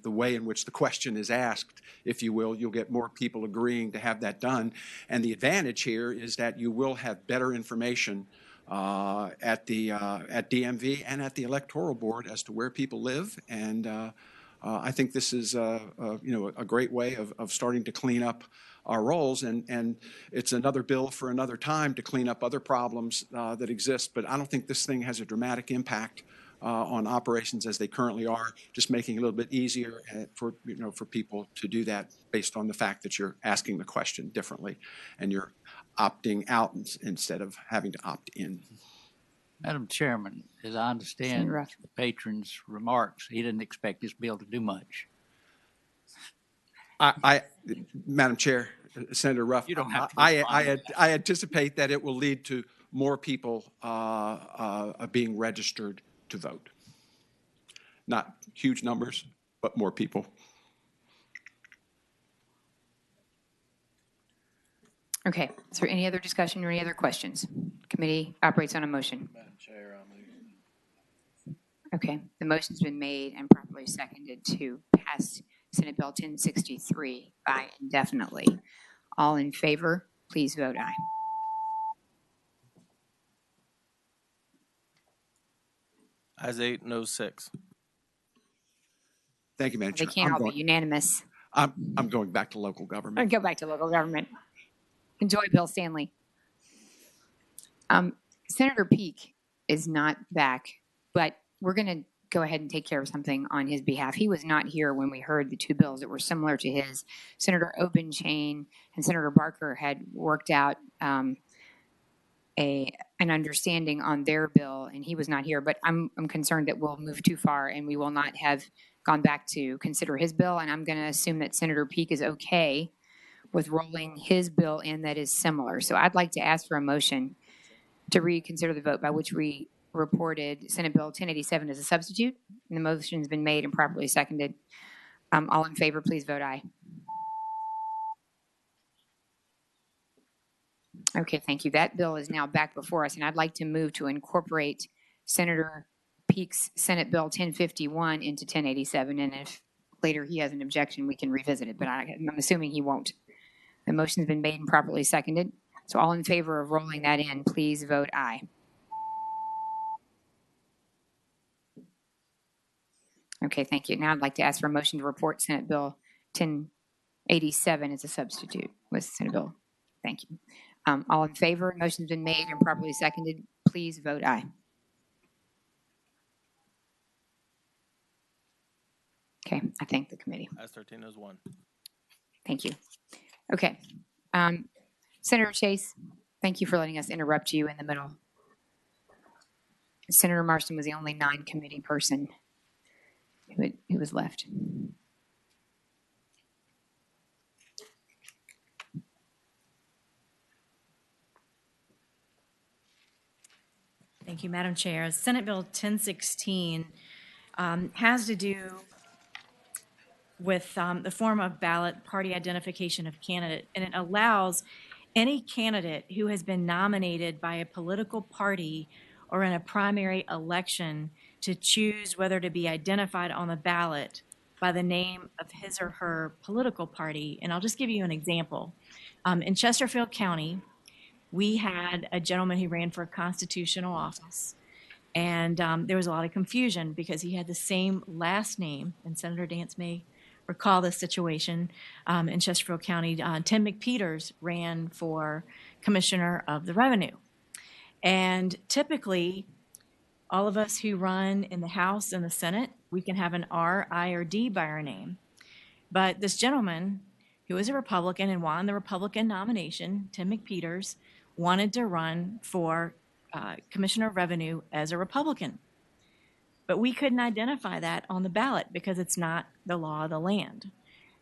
way in which the question is asked, if you will. You'll get more people agreeing to have that done. And the advantage here is that you will have better information at DMV and at the Electoral Board as to where people live. And I think this is a great way of starting to clean up our roles, and it's another bill for another time to clean up other problems that exist. But I don't think this thing has a dramatic impact on operations as they currently are, just making it a little bit easier for people to do that based on the fact that you're asking the question differently and you're opting out instead of having to opt in. Madam Chairman, as I understand the patron's remarks, he didn't expect this bill to do much. Madam Chair, Senator Ruff, you don't have to I anticipate that it will lead to more people being registered to vote. Not huge numbers, but more people. Okay. Is there any other discussion or any other questions? Committee operates on a motion. Madam Chair, I'll move. Okay. The motion's been made and properly seconded to pass Senate Bill 1063 by indefinitely. All in favor, please vote aye. Ayes 8, noes 6. Thank you, Madam Chair. They can't all be unanimous. I'm going back to local government. Go back to local government. Enjoy, Bill Stanley. Senator Peake is not back, but we're going to go ahead and take care of something on his behalf. He was not here when we heard the two bills that were similar to his. Senator Obenchain and Senator Barker had worked out an understanding on their bill, and he was not here, but I'm concerned that we'll move too far and we will not have gone back to consider his bill, and I'm going to assume that Senator Peake is okay with rolling his bill in that is similar. So I'd like to ask for a motion to reconsider the vote by which we reported Senate Bill 1087 as a substitute. And the motion's been made and properly seconded. All in favor, please vote aye. Okay, thank you. That bill is now back before us, and I'd like to move to incorporate Senator Peake's Senate Bill 1051 into 1087. And if later he has an objection, we can revisit it, but I'm assuming he won't. The motion's been made and properly seconded. So all in favor of rolling that in, please vote aye. Okay, thank you. Now I'd like to ask for a motion to report Senate Bill 1087 as a substitute with Senate Bill. Thank you. All in favor? Motion's been made and properly seconded. Please vote aye. Okay, I thank the committee. S1301. Thank you. Okay. Senator Chase, thank you for letting us interrupt you in the middle. Senator Marston was the only non-committee person who was left. Thank you, Madam Chair. Senate Bill 1016 has to do with the form of ballot party identification of candidate, and it allows any candidate who has been nominated by a political party or in a primary election to choose whether to be identified on the ballot by the name of his or her political party. And I'll just give you an example. In Chesterfield County, we had a gentleman who ran for a constitutional office, and there was a lot of confusion because he had the same last name, and Senator Dance may recall this situation in Chesterfield County. Tim McPeters ran for Commissioner of the Revenue. And typically, all of us who run in the House and the Senate, we can have an R, I, or D by our name. But this gentleman, who is a Republican and won the Republican nomination, Tim McPeters, wanted to run for Commissioner of Revenue as a Republican. But we couldn't identify that on the ballot because it's not the law of the land.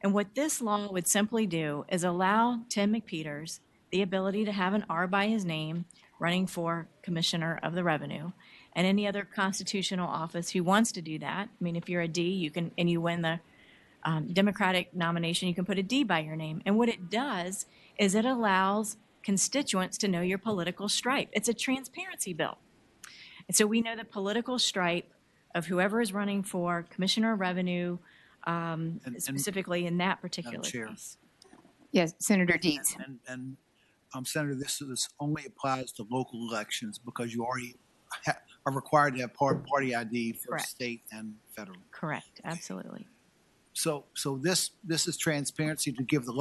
And what this law would simply do is allow Tim McPeters the ability to have an R by his name running for Commissioner of the Revenue, and any other constitutional office who wants to do that. I mean, if you're a D, you can, and you win the Democratic nomination, you can put a D by your name. And what it does is it allows constituents to know your political stripe. It's a transparency bill. And so we know the political stripe of whoever is running for Commissioner of Revenue, specifically in that particular case. Yes, Senator Deeds. And Senator, this only applies to local elections because you already are required to have party ID for Correct. State and federal. Correct, absolutely. So this is transparency to give the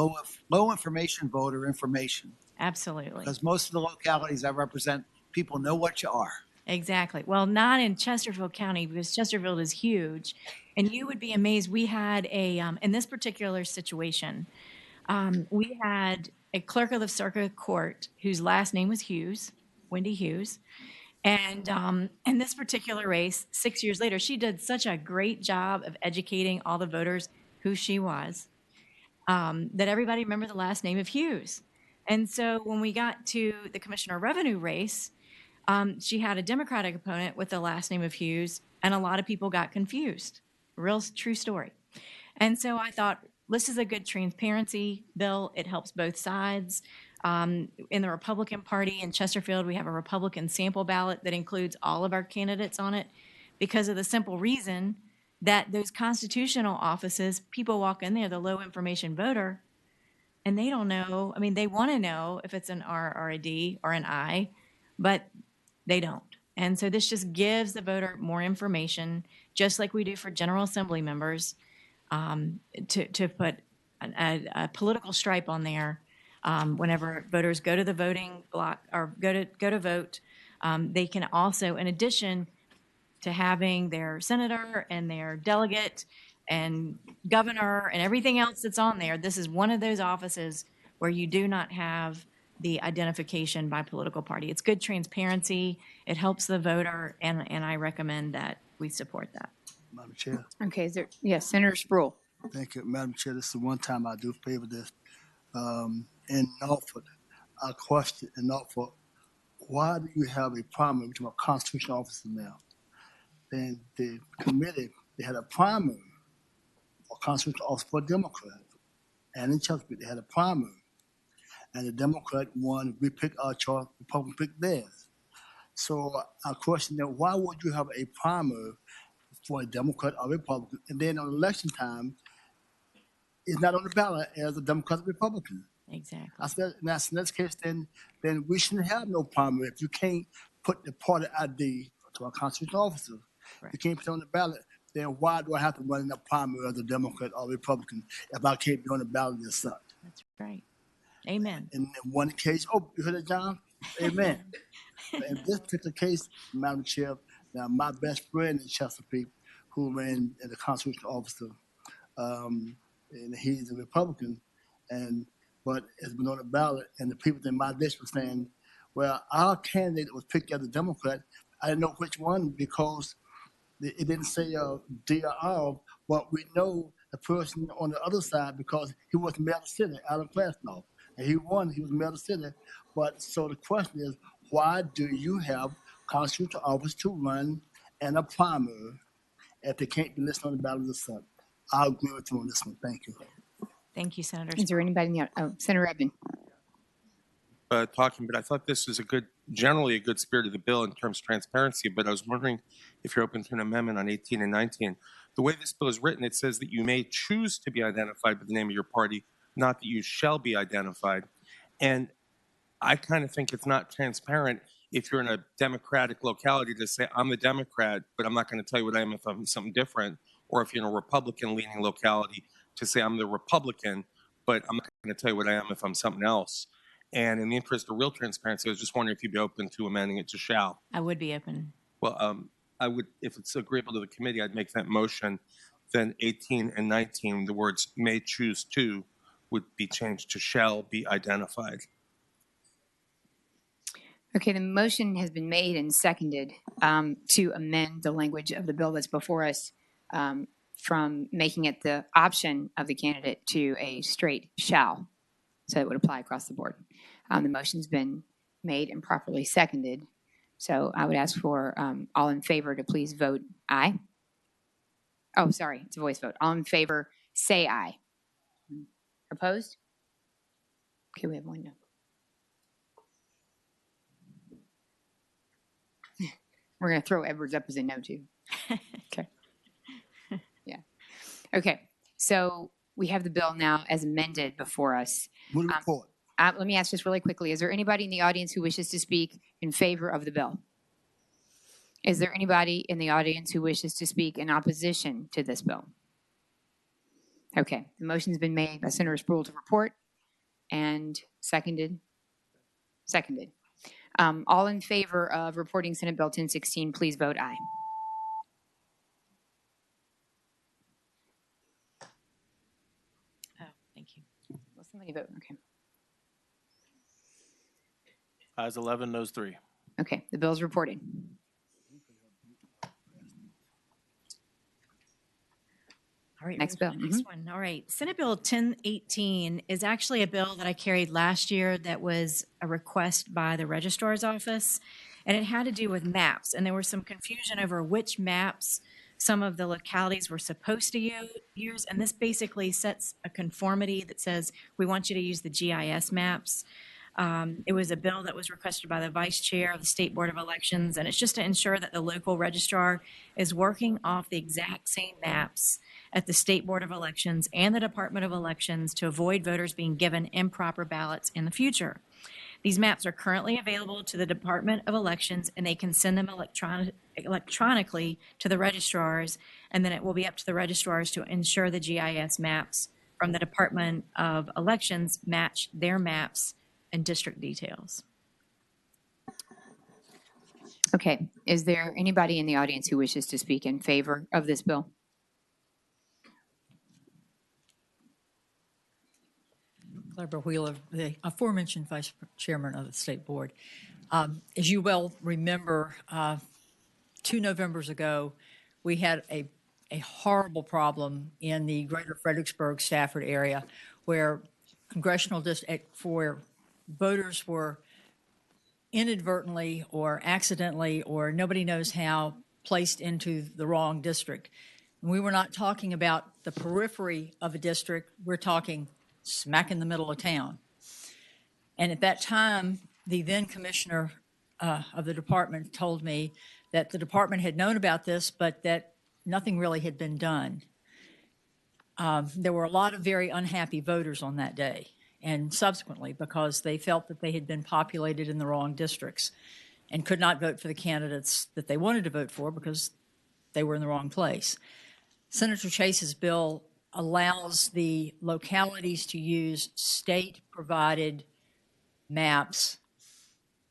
low information voter information. Absolutely. Because most of the localities I represent, people know what you are. Exactly. Well, not in Chesterfield County because Chesterfield is huge. And you would be amazed. We had in this particular situation, we had a clerk of the circuit court whose last name was Hughes, Wendy Hughes. And in this particular race, 6 years later, she did such a great job of educating all the voters who she was, that everybody remembered the last name of Hughes. And so when we got to the Commissioner of Revenue race, she had a Democratic opponent with the last name of Hughes, and a lot of people got confused. Real true story. And so I thought, this is a good transparency bill. It helps both sides. In the Republican Party in Chesterfield, we have a Republican sample ballot that includes all of our candidates on it because of the simple reason that those constitutional offices, people walk in there, the low information voter, and they don't know. I mean, they want to know if it's an R or a D or an I, but they don't. And so this just gives the voter more information, just like we do for General Assembly members, to put a political stripe on there. Whenever voters go to the voting block or go to vote, they can also, in addition to having their senator and their delegate and governor and everything else that's on there, this is one of those offices where you do not have the identification by political party. It's good transparency. It helps the voter, and I recommend that we support that. Madam Chair. Okay, is there, yes, Senator Sproul. Thank you, Madam Chair. This is the one time I do favor this. In Norfolk, I question in Norfolk, why do you have a primary between a constitutional officer now? Then the committee, they had a primary for constitutional officer for a Democrat. And in Chesapeake, they had a primary. And the Democrat won, we picked our choice, the Republican picked theirs. So I question that, why would you have a primary for a Democrat or Republican? And then on election time, it's not on the ballot as a Democrat or Republican. Exactly. I said, in that case, then we shouldn't have no primary. If you can't put the party ID to a constitutional officer, you can't put it on the ballot, then why do I have to run in the primary as a Democrat or Republican if I can't be on the ballot as such? That's right. Amen. In one case, oh, you heard that, John? Amen. In this particular case, Madam Chair, now my best friend in Chesapeake, who ran as a constitutional officer, and he's a Republican, but has been on the ballot, and the people in my district were saying, well, our candidate was picked as a Democrat. I didn't know which one because it didn't say DRR, but we know the person on the other side because he was mayor of the city, Alan Krasnoff, and he won, he was mayor of the city. But so the question is, why do you have constitutional office to run in a primary if they can't be listed on the ballot of the sun? I agree with you on this one. Thank you. Thank you, Senator. Is there anybody in the, oh, Senator Edmond. Talking, but I thought this was generally a good spirit of the bill in terms of transparency, but I was wondering if you're open to an amendment on 18 and 19. The way this bill is written, it says that you may choose to be identified by the name of your party, not that you shall be identified. And I kind of think it's not transparent if you're in a Democratic locality to say, I'm a Democrat, but I'm not going to tell you what I am if I'm something different, or if you're in a Republican-leaning locality to say I'm the Republican, but I'm not going to tell you what I am if I'm something else. And in the interest of real transparency, I was just wondering if you'd be open to amending it to shall. I would be open. Well, I would, if it's agreeable to the committee, I'd make that motion. Then 18 and 19, the words may choose to would be changed to shall be identified. Okay, the motion has been made and seconded to amend the language of the bill that's before us from making it the option of the candidate to a straight shall. So it would apply across the board. The motion's been made and properly seconded. So I would ask for all in favor to please vote aye. Oh, sorry, it's a voice vote. All in favor, say aye. Opposed? Okay, we have one no. We're going to throw Edwards up as a no, too. Okay. Yeah. Okay. So we have the bill now as amended before us. Report. Let me ask just really quickly. Is there anybody in the audience who wishes to speak in favor of the bill? Is there anybody in the audience who wishes to speak in opposition to this bill? Okay. The motion's been made by Senator Sproul to report and seconded. Seconded. All in favor of reporting Senate Bill 1016, please vote aye. Oh, thank you. Will somebody vote? Okay. Ayes 11, noes 3. Okay, the bill's reported. All right, Next bill. Next one. All right. Senate Bill 1018 is actually a bill that I carried last year that was a request by the Registrar's Office, and it had to do with maps. And there was some confusion over which maps some of the localities were supposed to use. And this basically sets a conformity that says we want you to use the GIS maps. It was a bill that was requested by the Vice Chair of the State Board of Elections, and it's just to ensure that the local registrar is working off the exact same maps at the State Board of Elections and the Department of Elections to avoid voters being given improper ballots in the future. These maps are currently available to the Department of Elections, and they can send them electronically to the registrars, and then it will be up to the registrars to ensure the GIS maps from the Department of Elections match their maps and district details. Okay, is there anybody in the audience who wishes to speak in favor of this bill? Clever Wheeler, the aforementioned Vice Chairman of the State Board. As you well remember, 2 Novembers ago, we had a horrible problem in the greater Fredericksburg, Stafford area where congressional district, where voters were inadvertently or accidentally or nobody knows how placed into the wrong district. And we were not talking about the periphery of a district. We're talking smack in the middle of town. And at that time, the then commissioner of the department told me that the department had known about this, but that nothing really had been done. There were a lot of very unhappy voters on that day and subsequently because they felt that they had been populated in the wrong districts and could not vote for the candidates that they wanted to vote for because they were in the wrong place. Senator Chase's bill allows the localities to use state-provided maps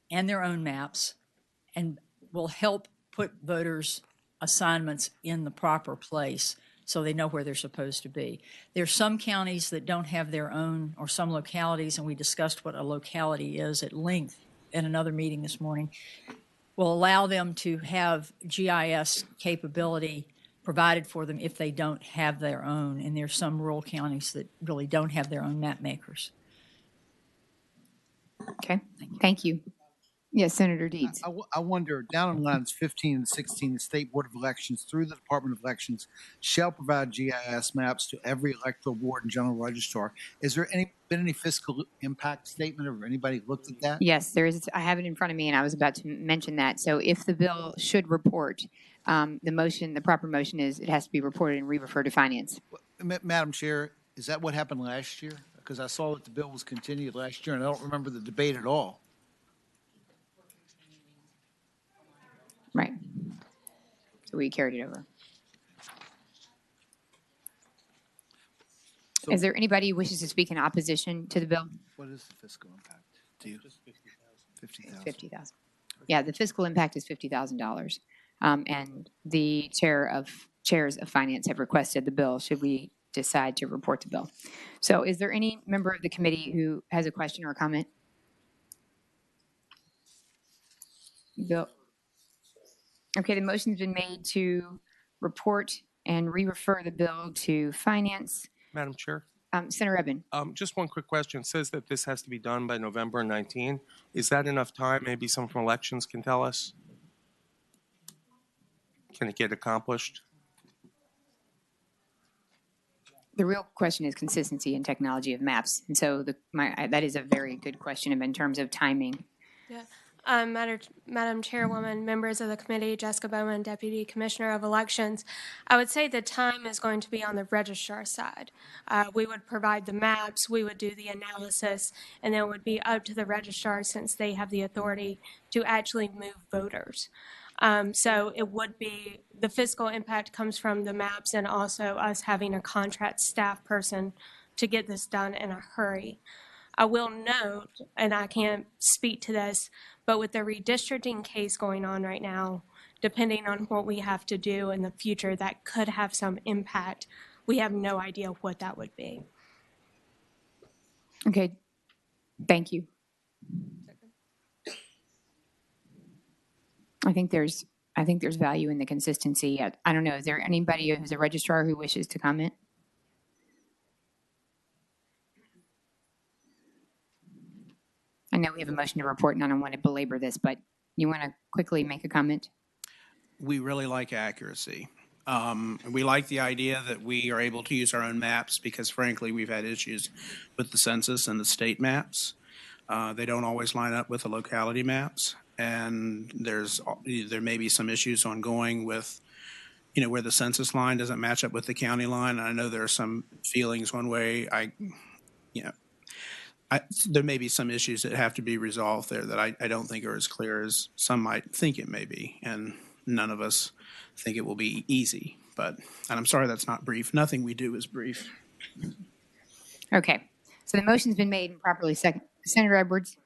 and their own maps and will help put voters' assignments in the proper place so they know where they're supposed to be. There are some counties that don't have their own, or some localities, and we discussed what a locality is at length in another meeting this morning, will allow them to have GIS capability provided for them if they don't have their own. And there's some rural counties that really don't have their own map makers. Okay, thank you. Yes, Senator Deeds. I wonder, down in lines 15 and 16, the State Board of Elections through the Department of Elections shall provide GIS maps to every electoral board and general registrar. Is there been any fiscal impact statement, or anybody looked at that? Yes, there is. I have it in front of me, and I was about to mention that. So if the bill should report, the proper motion is it has to be reported and re-referred to finance. Madam Chair, is that what happened last year? Because I saw that the bill was continued last year, and I don't remember the debate at all. Right. So we carried it over. So Is there anybody who wishes to speak in opposition to the bill? what is the fiscal impact? Do you? 50,000. 50,000. Yeah, the fiscal impact is $50,000. And the chairs of finance have requested the bill should we decide to report the bill. So is there any member of the committee who has a question or a comment? Bill. Okay, the motion's been made to report and re-refer the bill to finance. Madam Chair, Senator Eben. just one quick question. It says that this has to be done by November 19. Is that enough time? Maybe someone from elections can tell us. Can it get accomplished? The real question is consistency and technology of maps. And so that is a very good question in terms of timing. Yeah. Madam Chairwoman, members of the committee, Jessica Bowman, Deputy Commissioner of Elections, I would say the time is going to be on the registrar side. We would provide the maps, we would do the analysis, and then it would be up to the registrar since they have the authority to actually move voters. So it would be, the fiscal impact comes from the maps and also us having a contract staff person to get this done in a hurry. I will note, and I can't speak to this, but with the redistricting case going on right now, depending on what we have to do in the future, that could have some impact. We have no idea what that would be. Okay, thank you. I think there's value in the consistency. I don't know, is there anybody who's a registrar who wishes to comment? I know we have a motion to report, and I don't want to belabor this, but you want to quickly make a comment? We really like accuracy. We like the idea that we are able to use our own maps because frankly, we've had issues with the census and the state maps. They don't always line up with the locality maps. And there may be some issues ongoing with, where the census line doesn't match up with the county line. And I know there are some feelings one way. There may be some issues that have to be resolved there that I don't think are as clear as some might think it may be. And none of us think it will be easy. And I'm sorry that's not brief. Nothing we do is brief. Okay. So the motion's been made and properly seconded. Senator Edwards.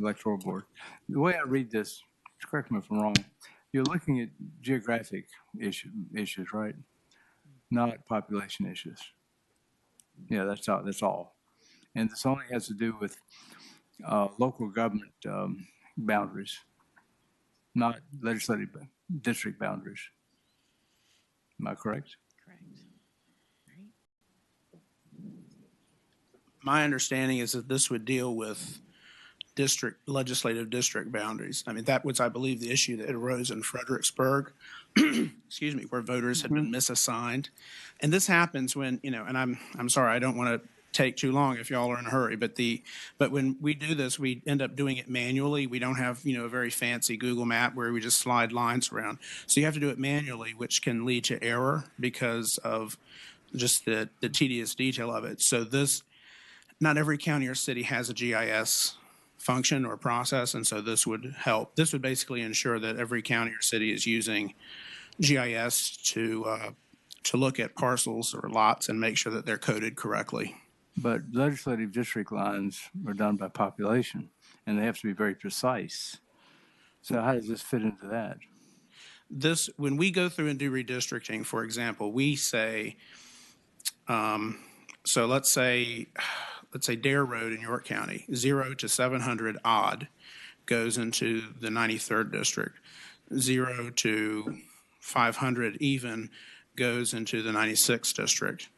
Electoral Board. The way I read this, correct me if I'm wrong, you're looking at geographic issues, right? not population issues. Yeah, that's all. That's all. And this only has to do with local government boundaries, not legislative district boundaries. Am I correct? My understanding is that this would deal with legislative district boundaries. I mean, that was, I believe, the issue that arose in Fredericksburg, excuse me, where voters had been misassigned. And this happens when, and I'm sorry, I don't want to take too long if y'all are in a hurry, but when we do this, we end up doing it manually. We don't have, a very fancy Google map where we just slide lines around. So you have to do it manually, which can lead to error because of just the tedious detail of it. So not every county or city has a GIS function or process, and so this would help. This would basically ensure that every county or city is using GIS to look at parcels or lots and make sure that they're coded correctly. But legislative district lines are done by population, and they have to be very precise. So how does this fit into that? When we go through and do redistricting, for example, we say, so let's say Dare Road in York County, 0 to 700 odd goes into the 93rd district. 0 to 500 even goes into the 96th district.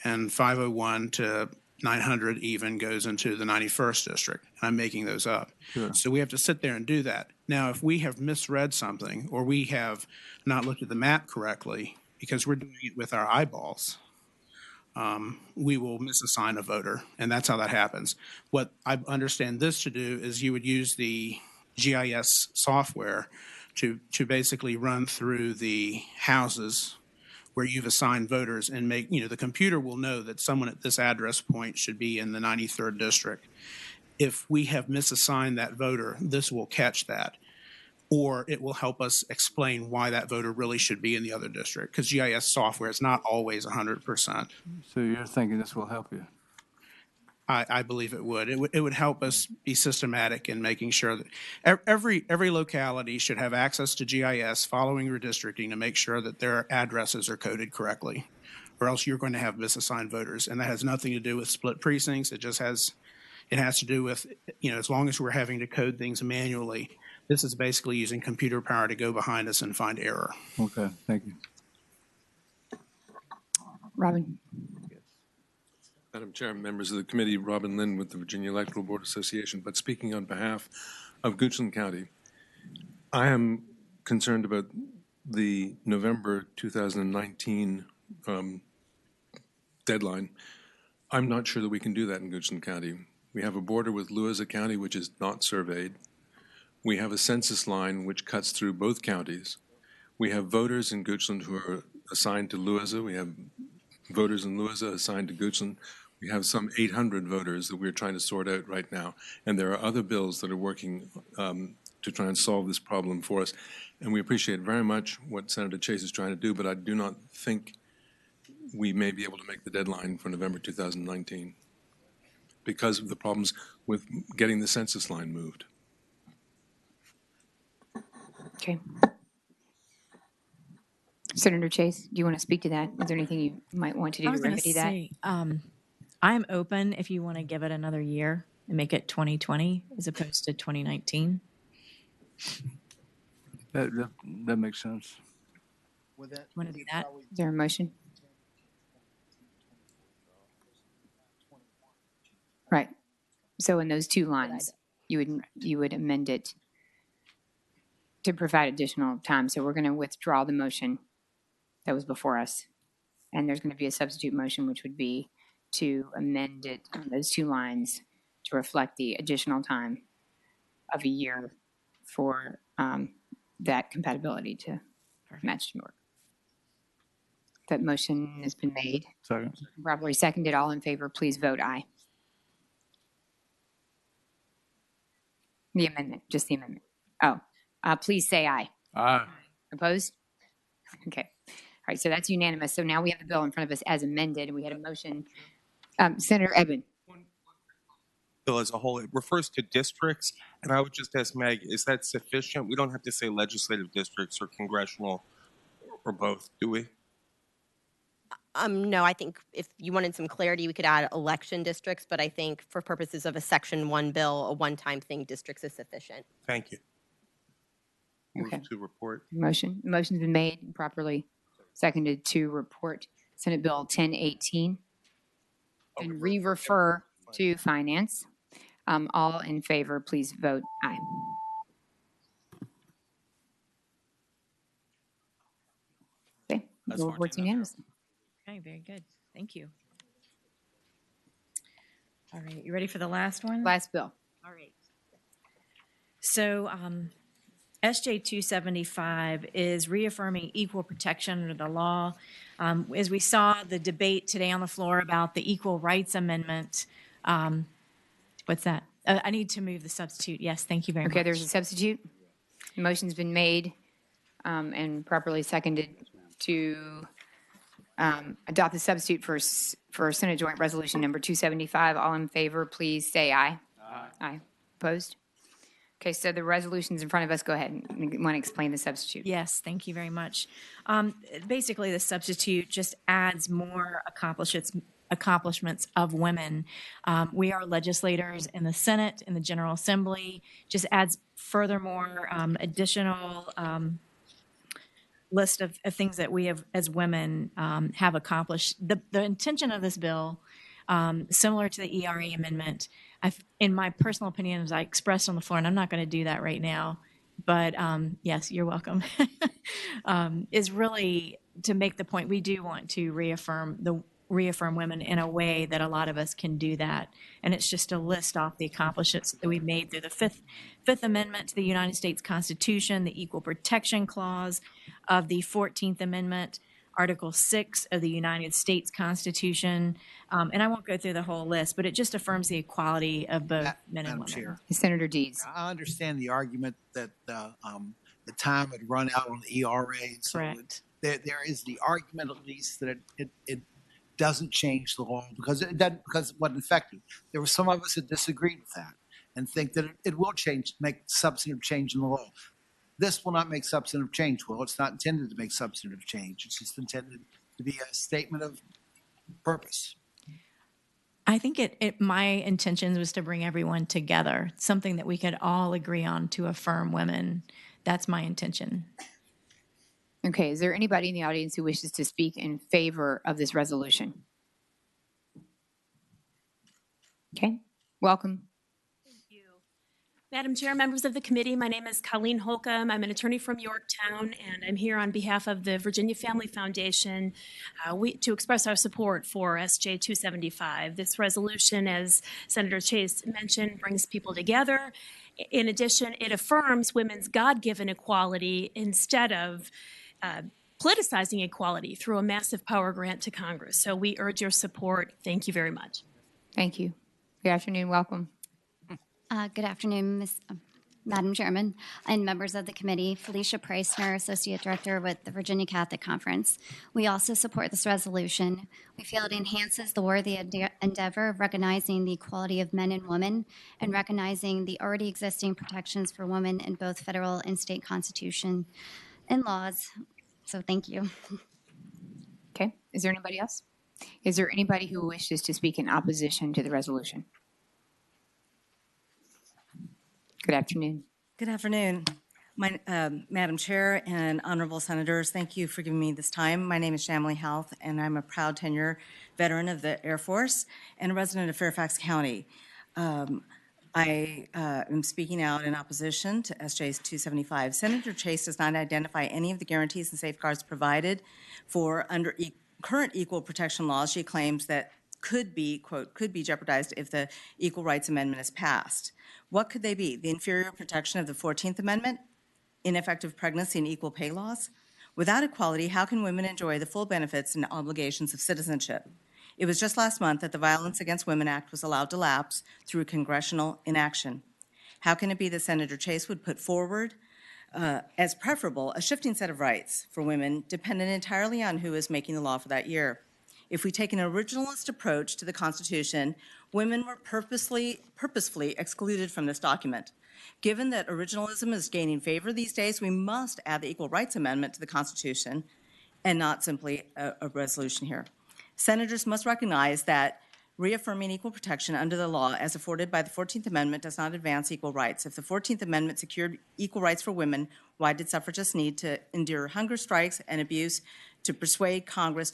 And 501 to 900 even goes into the 91st district. I'm making those up. Sure. So we have to sit there and do that. Now, if we have misread something or we have not looked at the map correctly because we're doing it with our eyeballs, we will misassign a voter, and that's how that happens. What I understand this to do is you would use the GIS software to basically run through the houses where you've assigned voters and make, the computer will know that someone at this address point should be in the 93rd district. If we have misassigned that voter, this will catch that. Or it will help us explain why that voter really should be in the other district, because GIS software is not always 100%. So you're thinking this will help you? I believe it would. It would help us be systematic in making sure that every locality should have access to GIS following redistricting to make sure that their addresses are coded correctly, or else you're going to have misassigned voters. And that has nothing to do with split precincts. It has to do with, as long as we're having to code things manually, this is basically using computer power to go behind us and find error. Okay, thank you. Robin. Madam Chair, members of the committee, Robin Lynn with the Virginia Electoral Board Association, but speaking on behalf of Goochland County, I am concerned about the November 2019 deadline. I'm not sure that we can do that in Goochland County. We have a border with Louisa County, which is not surveyed. We have a census line which cuts through both counties. We have voters in Goochland who are assigned to Louisa. We have voters in Louisa assigned to Goochland. We have some 800 voters that we're trying to sort out right now. And there are other bills that are working to try and solve this problem for us. And we appreciate very much what Senator Chase is trying to do, but I do not think we may be able to make the deadline for November 2019 because of the problems with getting the census line moved. Okay. Senator Chase, do you want to speak to that? Is there anything you might want to do I to was going to remedy that? say, I'm open if you want to give it another year and make it 2020 as opposed to 2019. That makes sense. You want to do that? Is there a motion? Right. So in those two lines, you would amend it to provide additional time. So we're going to withdraw the motion that was before us. And there's going to be a substitute motion, which would be to amend it on those two lines to reflect the additional time of a year for that compatibility to match New York. That motion has been made. Second. Properly seconded. All in favor, please vote aye. The amendment, just the amendment. Oh, please say aye. Aye. Opposed? Okay. All right, so that's unanimous. So now we have the bill in front of us as amended, and we had a motion. Senator Eben. Bill as a whole, it refers to districts, and I would just ask Meg, is that sufficient? We don't have to say legislative districts or congressional or both, do we? No, I think if you wanted some clarity, we could add election districts, but I think for purposes of a Section 1 bill, a one-time thing, districts is sufficient. Thank you. Move Okay. to report. Motion's been made and properly seconded to report Senate Bill 1018 and re-refer to finance. All in favor, please vote aye. Okay, That's bill reports unanimously. Okay, very good. Thank you. All right, you ready for the last one? Last bill. All right. So SJ 275 is reaffirming equal protection under the law. As we saw the debate today on the floor about the Equal Rights Amendment, what's that? I need to move the substitute. Yes, thank you very much. Okay, there's a substitute. The motion's been made and properly seconded to adopt the substitute for Senate Joint Resolution number 275. All in favor, please say aye. Aye. Aye. Opposed? Okay, so the resolution's in front of us. Go ahead. You want to explain the substitute? Yes, thank you very much. Basically, the substitute just adds more accomplishments of women. We are legislators in the Senate, in the General Assembly, just adds furthermore additional list of things that we have as women have accomplished. The intention of this bill, similar to the ERA amendment, in my personal opinion, as I expressed on the floor, and I'm not going to do that right now, but yes, you're welcome, is really to make the point we do want to reaffirm women in a way that a lot of us can do that. And it's just to list off the accomplishments that we've made through the Fifth Amendment to the United States Constitution, the Equal Protection Clause of the 14th Amendment, Article 6 of the United States Constitution. And I won't go through the whole list, but it just affirms the equality of both men and Madam women. Chair. Senator Deeds. I understand the argument that the time had run out on the ERA. So Correct. there is the argument, at least, that it doesn't change the law because it wasn't effective. There were some of us that disagreed with that and think that it will make substantive change in the law. This will not make substantive change. Well, it's not intended to make substantive change. It's just intended to be a statement of purpose. I think my intention was to bring everyone together, something that we could all agree on to affirm women. That's my intention. Okay, is there anybody in the audience who wishes to speak in favor of this resolution? Okay, welcome. Madam Chair, members of the committee, my name is Colleen Holcomb. I'm an attorney from Yorktown, and I'm here on behalf of the Virginia Family Foundation to express our support for SJ 275. This resolution, as Senator Chase mentioned, brings people together. In addition, it affirms women's God-given equality instead of politicizing equality through a massive power grant to Congress. So we urge your support. Thank you very much. Thank you. Good afternoon. Welcome. Good afternoon, Madam Chairman and members of the committee. Felicia Preissner, Associate Director with the Virginia Catholic Conference. We also support this resolution. We feel it enhances the worthy endeavor of recognizing the equality of men and women and recognizing the already existing protections for women in both federal and state constitution and laws. So thank you. Okay, is there anybody else? Is there anybody who wishes to speak in opposition to the resolution? Good afternoon. Good afternoon. Madam Chair and honorable senators, thank you for giving me this time. My name is Shamley Health, and I'm a proud tenure veteran of the Air Force and a resident of Fairfax County. I am speaking out in opposition to SJ 275. Senator Chase does not identify any of the guarantees and safeguards provided for under current equal protection laws she claims that could be, quote, could be jeopardized if the Equal Rights Amendment is passed. What could they be? The inferior protection of the 14th Amendment, ineffective pregnancy and equal pay laws? Without equality, how can women enjoy the full benefits and obligations of citizenship? It was just last month that the Violence Against Women Act was allowed to lapse through congressional inaction. How can it be that Senator Chase would put forward as preferable a shifting set of rights for women dependent entirely on who is making the law for that year? If we take an originalist approach to the Constitution, women were purposefully excluded from this document. Given that originalism is gaining favor these days, we must add the Equal Rights Amendment to the Constitution and not simply a resolution here. Senators must recognize that reaffirming equal protection under the law as afforded by the 14th Amendment does not advance equal rights. If the 14th Amendment secured equal rights for women, why did suffragists need to endure hunger strikes and abuse to persuade Congress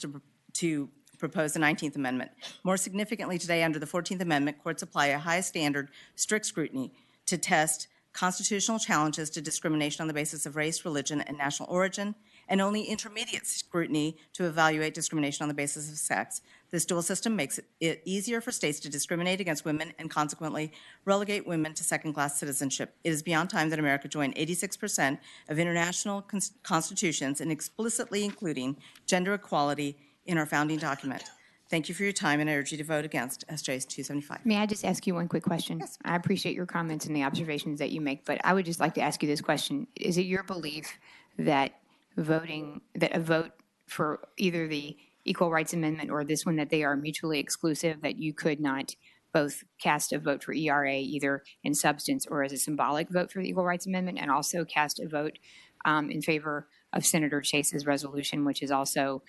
to propose the 19th Amendment? More significantly today, under the 14th Amendment, courts apply a high standard, strict scrutiny to test constitutional challenges to discrimination on the basis of race, religion, and national origin, and only intermediate scrutiny to evaluate discrimination on the basis of sex. This dual system makes it easier for states to discriminate against women and consequently relegate women to second-class citizenship. It is beyond time that America join 86% of international constitutions in explicitly including gender equality in our founding document. Thank you for your time, and I urge you to vote against SJ 275. May I just ask you one quick question? Yes. I appreciate your comments and the observations that you make, but I would just like to ask you this question. Is it your belief that a vote for either the Equal Rights Amendment or this one, that they are mutually exclusive, that you could not both cast a vote for ERA either in substance or as a symbolic vote for the Equal Rights Amendment, and also cast a vote in favor of Senator Chase's resolution, which is also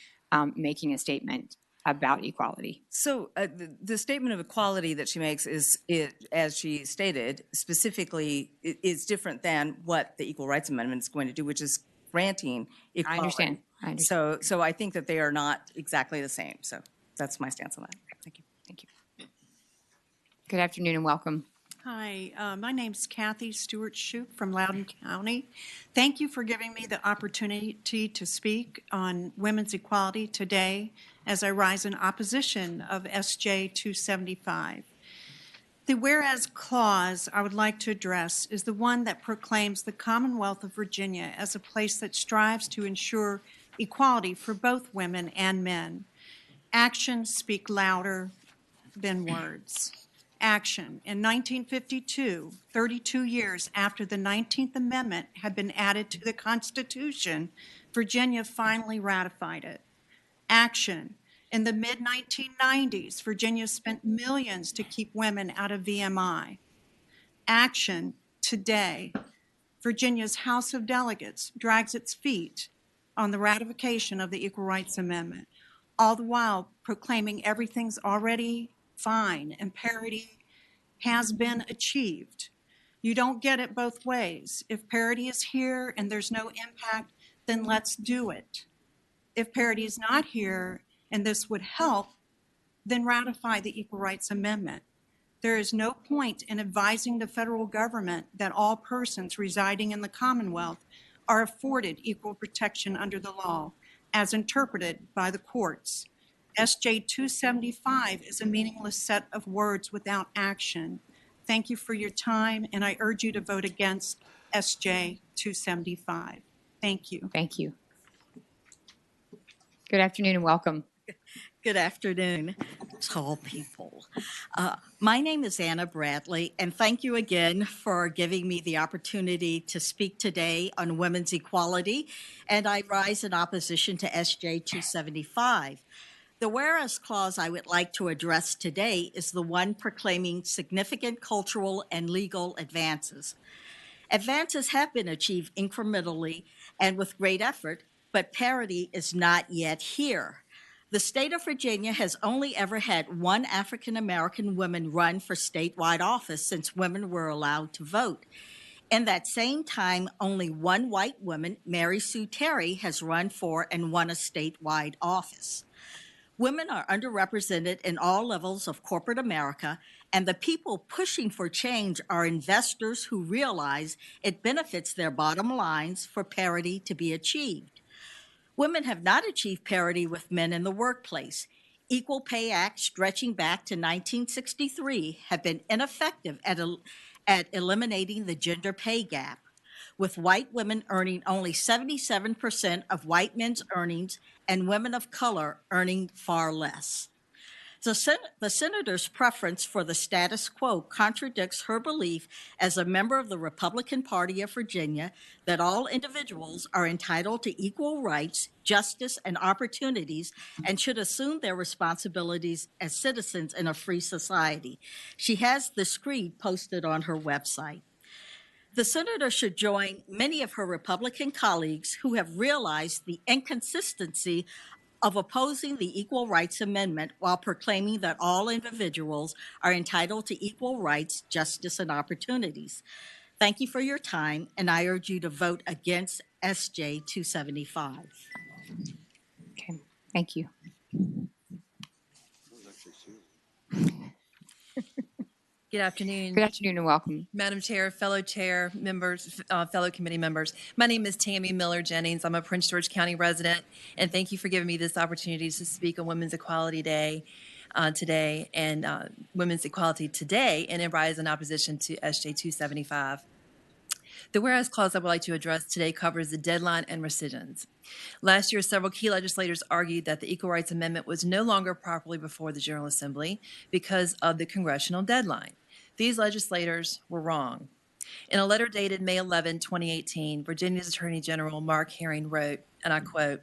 making a statement about equality? So the statement of equality that she makes is, as she stated, specifically is different than what the Equal Rights Amendment is going to do, which is granting equality. I understand. So I think that they are not exactly the same. So that's my stance on that. Thank you. Thank you. Good afternoon and welcome. Hi, my name's Kathy Stewart-Shoup from Loudoun County. Thank you for giving me the opportunity to speak on women's equality today as I rise in opposition of SJ 275. The whereas clause I would like to address is the one that proclaims the Commonwealth of Virginia as a place that strives to ensure equality for both women and men. Actions speak louder than words. Action. In 1952, 32 years after the 19th Amendment had been added to the Constitution, Virginia finally ratified it. Action. In the mid-1990s, Virginia spent millions to keep women out of VMI. Action. Today, Virginia's House of Delegates drags its feet on the ratification of the Equal Rights Amendment, all the while proclaiming everything's already fine and parity has been achieved. You don't get it both ways. If parity is here and there's no impact, then let's do it. If parity is not here and this would help, then ratify the Equal Rights Amendment. There is no point in advising the federal government that all persons residing in the Commonwealth are afforded equal protection under the law, as interpreted by the courts. SJ 275 is a meaningless set of words without action. Thank you for your time, and I urge you to vote against SJ 275. Thank you. Thank you. Good afternoon and welcome. Good afternoon, tall people. My name is Anna Bradley, and thank you again for giving me the opportunity to speak today on women's equality, and I rise in opposition to SJ 275. The whereas clause I would like to address today is the one proclaiming significant cultural and legal advances. Advances have been achieved incrementally and with great effort, but parity is not yet here. The state of Virginia has only ever had one African-American woman run for statewide office since women were allowed to vote. In that same time, only one white woman, Mary Sue Terry, has run for and won a statewide office. Women are underrepresented in all levels of corporate America, and the people pushing for change are investors who realize it benefits their bottom lines for parity to be achieved. Women have not achieved parity with men in the workplace. Equal Pay Act stretching back to 1963 have been ineffective at eliminating the gender pay gap, with white women earning only 77% of white men's earnings and women of color earning far less. The senator's preference for the status quo contradicts her belief as a member of the Republican Party of Virginia that all individuals are entitled to equal rights, justice, and opportunities and should assume their responsibilities as citizens in a free society. She has this creed posted on her website. The senator should join many of her Republican colleagues who have realized the inconsistency of opposing the Equal Rights Amendment while proclaiming that all individuals are entitled to equal rights, justice, and opportunities. Thank you for your time, and I urge you to vote against SJ 275. Okay, thank you. Good afternoon. Good afternoon and welcome. Madam Chair, fellow chair, members, fellow committee members. My name is Tammy Miller Jennings. I'm a Prince George County resident, and thank you for giving me this opportunity to speak on Women's Equality Day today and Women's Equality Today and in rise in opposition to SJ 275. The whereas clause I would like to address today covers the deadline and rescissions. Last year, several key legislators argued that the Equal Rights Amendment was no longer properly before the General Assembly because of the congressional deadline. These legislators were wrong. In a letter dated May 11, 2018, Virginia's Attorney General Mark Herring wrote, and I quote,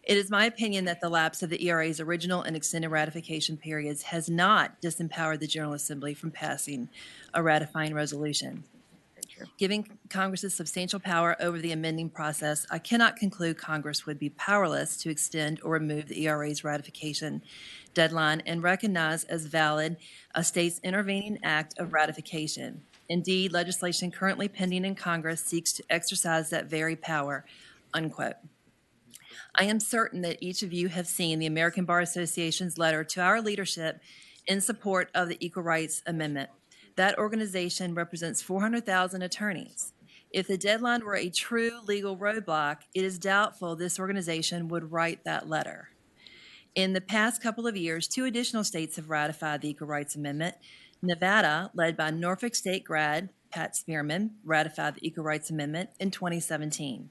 "It is my opinion that the lapse of the ERA's original and extended ratification periods has not disempowered the General Assembly from passing a ratifying resolution. Giving Congress's substantial power over the amending process, I cannot conclude Congress would be powerless to extend or remove the ERA's ratification deadline and recognize as valid a state's intervening act of ratification. Indeed, legislation currently pending in Congress seeks to exercise that very power," unquote. I am certain that each of you have seen the American Bar Association's letter to our leadership in support of the Equal Rights Amendment. That organization represents 400,000 attorneys. If the deadline were a true legal roadblock, it is doubtful this organization would write that letter. In the past couple of years, 2 additional states have ratified the Equal Rights Amendment. Nevada, led by Norfolk State grad Pat Spearman, ratified the Equal Rights Amendment in 2017.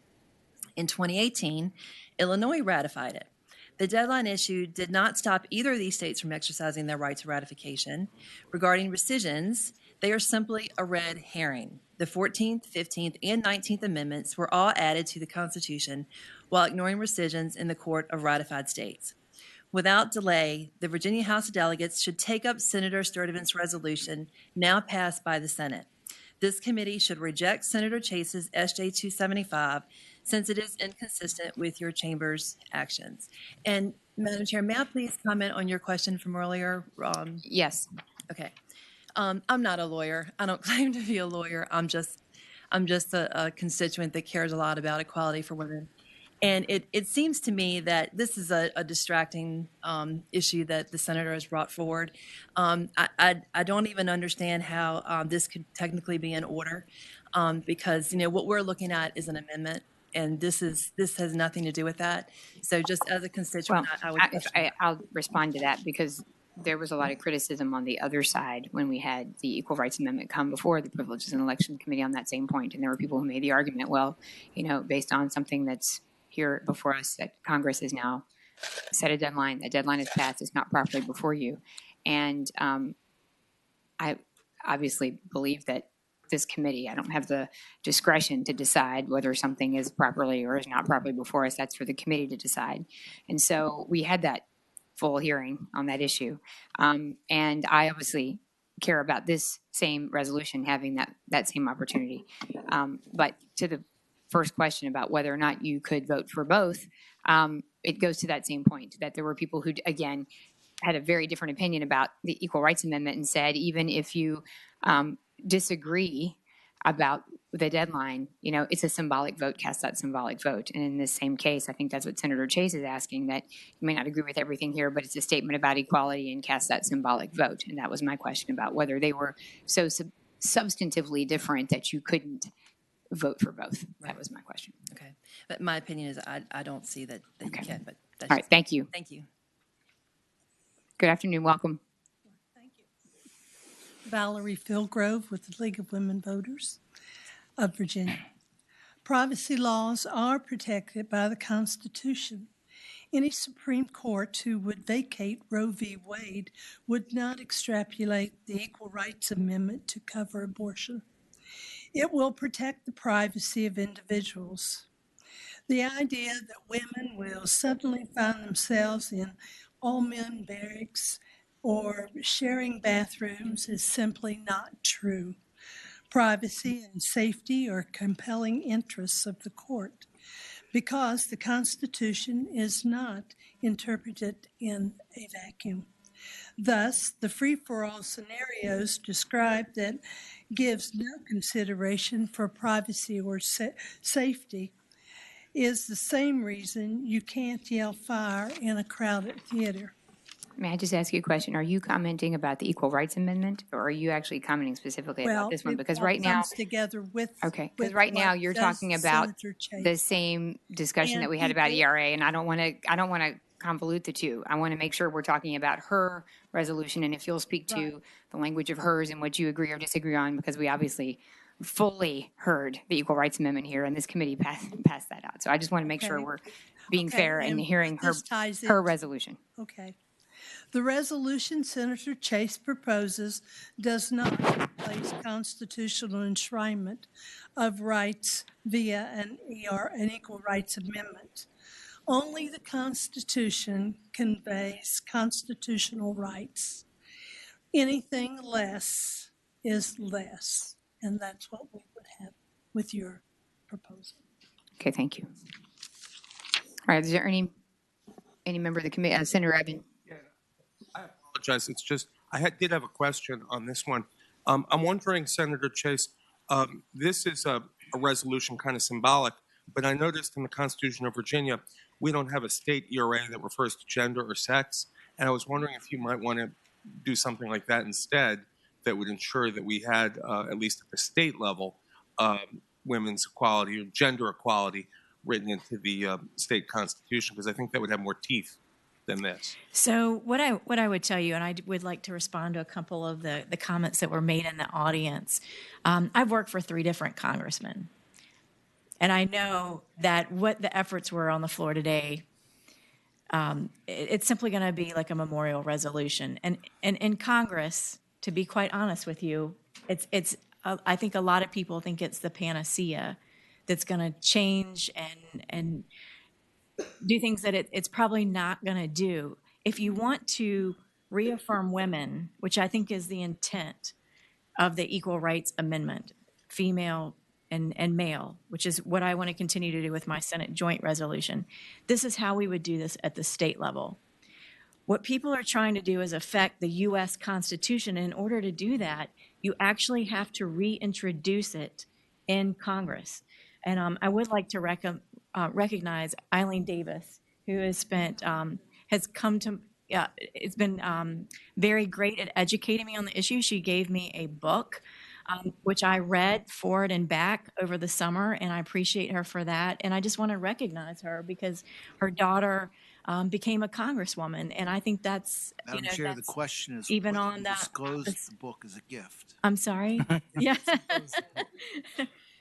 In 2018, Illinois ratified it. The deadline issued did not stop either of these states from exercising their right to ratification. Regarding rescissions, they are simply a red herring. The 14th, 15th, and 19th Amendments were all added to the Constitution while ignoring rescissions in the court of ratified states. Without delay, the Virginia House of Delegates should take up Senator Sturdivant's resolution now passed by the Senate. This committee should reject Senator Chase's SJ 275 since it is inconsistent with your chamber's actions. And Madam Chair, may I please comment on your question from earlier? Yes. Okay. I'm not a lawyer. I don't claim to be a lawyer. I'm just a constituent that cares a lot about equality for women. And it seems to me that this is a distracting issue that the senator has brought forward. I don't even understand how this could technically be in order because, what we're looking at is an amendment, and this has nothing to do with that. So just as a constituent, I would question. I'll respond to that because there was a lot of criticism on the other side when we had the Equal Rights Amendment come before the Privileges and Election Committee on that same point. And there were people who made the argument, well, based on something that's here before us that Congress has now set a deadline. That deadline is passed. It's not properly before you. And I obviously believe that this committee, I don't have the discretion to decide whether something is properly or is not properly before us. That's for the committee to decide. And so we had that full hearing on that issue. And I obviously care about this same resolution having that same opportunity. But to the first question about whether or not you could vote for both, it goes to that same point that there were people who, again, had a very different opinion about the Equal Rights Amendment and said, even if you disagree about the deadline, it's a symbolic vote, cast that symbolic vote. And in this same case, I think that's what Senator Chase is asking, that you may not agree with everything here, but it's a statement about equality and cast that symbolic vote. And that was my question about whether they were so substantively different that you couldn't vote for both. That was my question. Okay. But my opinion is I don't see that you can, but that's all right. Thank you. Thank you. Good afternoon. Welcome. Valerie Philgrove with the League of Women Voters of Virginia. Privacy laws are protected by the Constitution. Any Supreme Court who would vacate Roe v. Wade would not extrapolate the Equal Rights Amendment to cover abortion. It will protect the privacy of individuals. The idea that women will suddenly find themselves in all-men barracks or sharing bathrooms is simply not true. Privacy and safety are compelling interests of the court. because the Constitution is not interpreted in a vacuum. Thus, the free-for-all scenarios described that gives no consideration for privacy or safety is the same reason you can't yell fire in a crowded theater. May I just ask you a question? Are you commenting about the Equal Rights Amendment, or are you actually commenting specifically about Well, this one? it Because all right now, comes together with. okay, because with right now what you're says talking about Senator Chase. the same discussion And that we had about people- ERA, and I don't want to convolute the two. I want to make sure we're talking about her resolution, and if you'll speak to the language of hers and what you agree or disagree on, because we obviously fully heard the Equal Rights Amendment here, and this committee passed that out. So I just want to make sure Okay. we're being Okay, fair and hearing her this ties her into- resolution. Okay. The resolution Senator Chase proposes does not replace constitutional enshrinement of rights via an Equal Rights Amendment. Only the Constitution conveys constitutional rights. Anything less is less, and that's what we would have with your proposal. Okay, thank you. All right, is there any member of the committee, Senator Evan? I apologize. It's just did have a question on this one. I'm wondering, Senator Chase, this is a resolution kind of symbolic, but I noticed in the Constitution of Virginia, we don't have a state ERA that refers to gender or sex, and I was wondering if you might want to do something like that instead that would ensure that we had, at least at the state level, women's equality or gender equality written into the state constitution, because I think that would have more teeth than this. So what I would tell you, and I would like to respond to a couple of the comments that were made in the audience. I've worked for 3 different congressmen, and I know that what the efforts were on the floor today, it's simply going to be like a memorial resolution. And in Congress, to be quite honest with you, it's I think a lot of people think it's the panacea that's going to change and do things that it's probably not going to do. If you want to reaffirm women, which I think is the intent of the Equal Rights Amendment, female and male, which is what I want to continue to do with my Senate joint resolution, this is how we would do this at the state level. What people are trying to do is affect the U.S. Constitution. And in order to do that, you actually have to reintroduce it in Congress. And I would like to recognize Eileen Davis, who has come to, it's been very great at educating me on the issue. She gave me a book, which I read forward and back over the summer, and I appreciate her for that. And I just want to recognize her because her daughter became a congresswoman, and I think that's, Madam Chair, the question is even whether on you the disclose the book as a gift. I'm sorry. Yeah.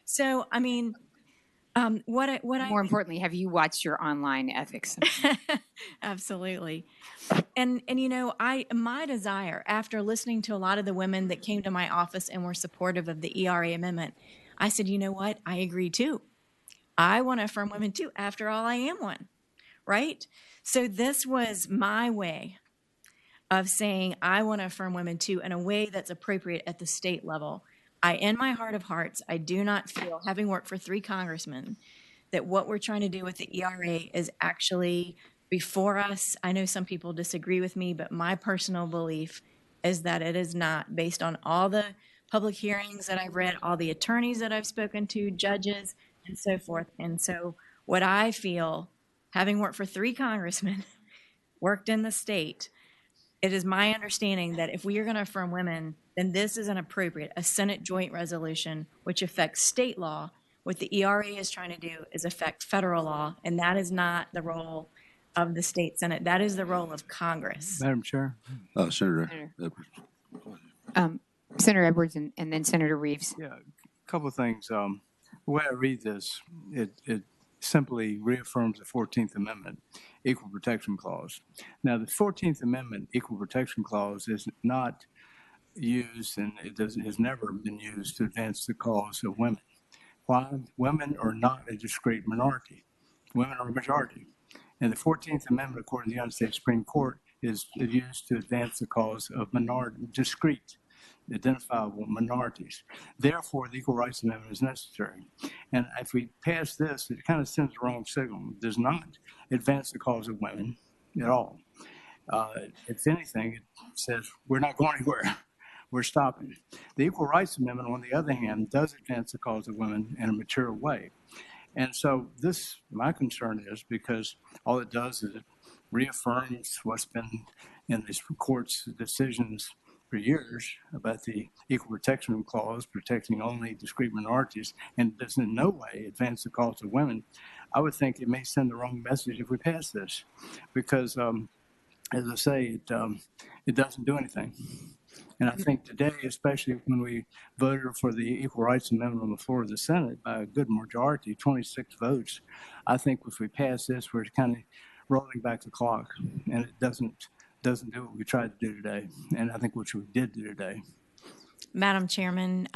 So I mean, More importantly, have you watched your online ethics? Absolutely. And you know, my desire after listening to a lot of the women that came to my office and were supportive of the ERA amendment, I said, you know what? I agree too. I want to affirm women too. After all, I am one, right? So this was my way of saying I want to affirm women too in a way that's appropriate at the state level. In my heart of hearts, I do not feel, having worked for 3 congressmen, that what we're trying to do with the ERA is actually before us. I know some people disagree with me, but my personal belief is that it is not, based on all the public hearings that I've read, all the attorneys that I've spoken to, judges, and so forth. And so what I feel, having worked for 3 congressmen, worked in the state, it is my understanding that if we are going to affirm women, then this is an appropriate, a Senate joint resolution, which affects state law. What the ERA is trying to do is affect federal law, and that is not the role of the state Senate. That is the role of Congress. Madam Chair? Senator Edwards. Senator Edwards and then Senator Reeves. Yeah, a couple of things. The way I read this, it simply reaffirms the 14th Amendment Equal Protection Clause. Now, the 14th Amendment Equal Protection Clause is not used, and has never been used to advance the cause of women. Why? Women are not a discrete minority. Women are a majority. And the 14th Amendment, according to the United States Supreme Court, is used to advance the cause of discrete identifiable minorities. Therefore, the Equal Rights Amendment is necessary. And if we pass this, it kind of sends the wrong signal. It does not advance the cause of women at all. If anything, it says we're not going anywhere. We're stopping. The Equal Rights Amendment, on the other hand, does advance the cause of women in a material way. And so this, my concern is because all it does is it reaffirms what's been in this court's decisions for years about the Equal Protection Clause protecting only discrete minorities and does in no way advance the cause of women. I would think it may send the wrong message if we pass this because, as I say, it doesn't do anything. And I think today, especially when we voted for the Equal Rights Amendment on the floor of the Senate by a good majority, 26 votes, I think if we pass this, we're kind of rolling back the clock, and it doesn't do what we tried to do today, and I think what we did do today. Madam Chairman,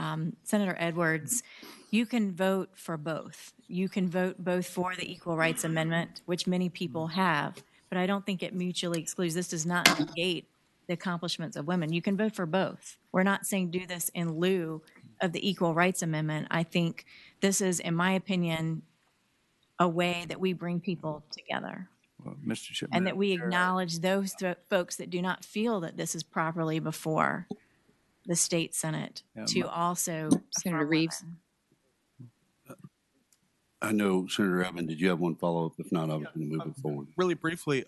Senator Edwards, you can vote for both. You can vote both for the Equal Rights Amendment, which many people have, but I don't think it mutually excludes. This does not negate the accomplishments of women. You can vote for both. We're not saying do this in lieu of the Equal Rights Amendment. I think this is, in my opinion, a way that we bring people together. Well, Mr. Chairman, And that we acknowledge those folks that do not feel that this is properly before the state Senate to also Senator Reeves. I know, Senator Evans, did you have one follow-up? If not, I was going to move it forward. Really briefly,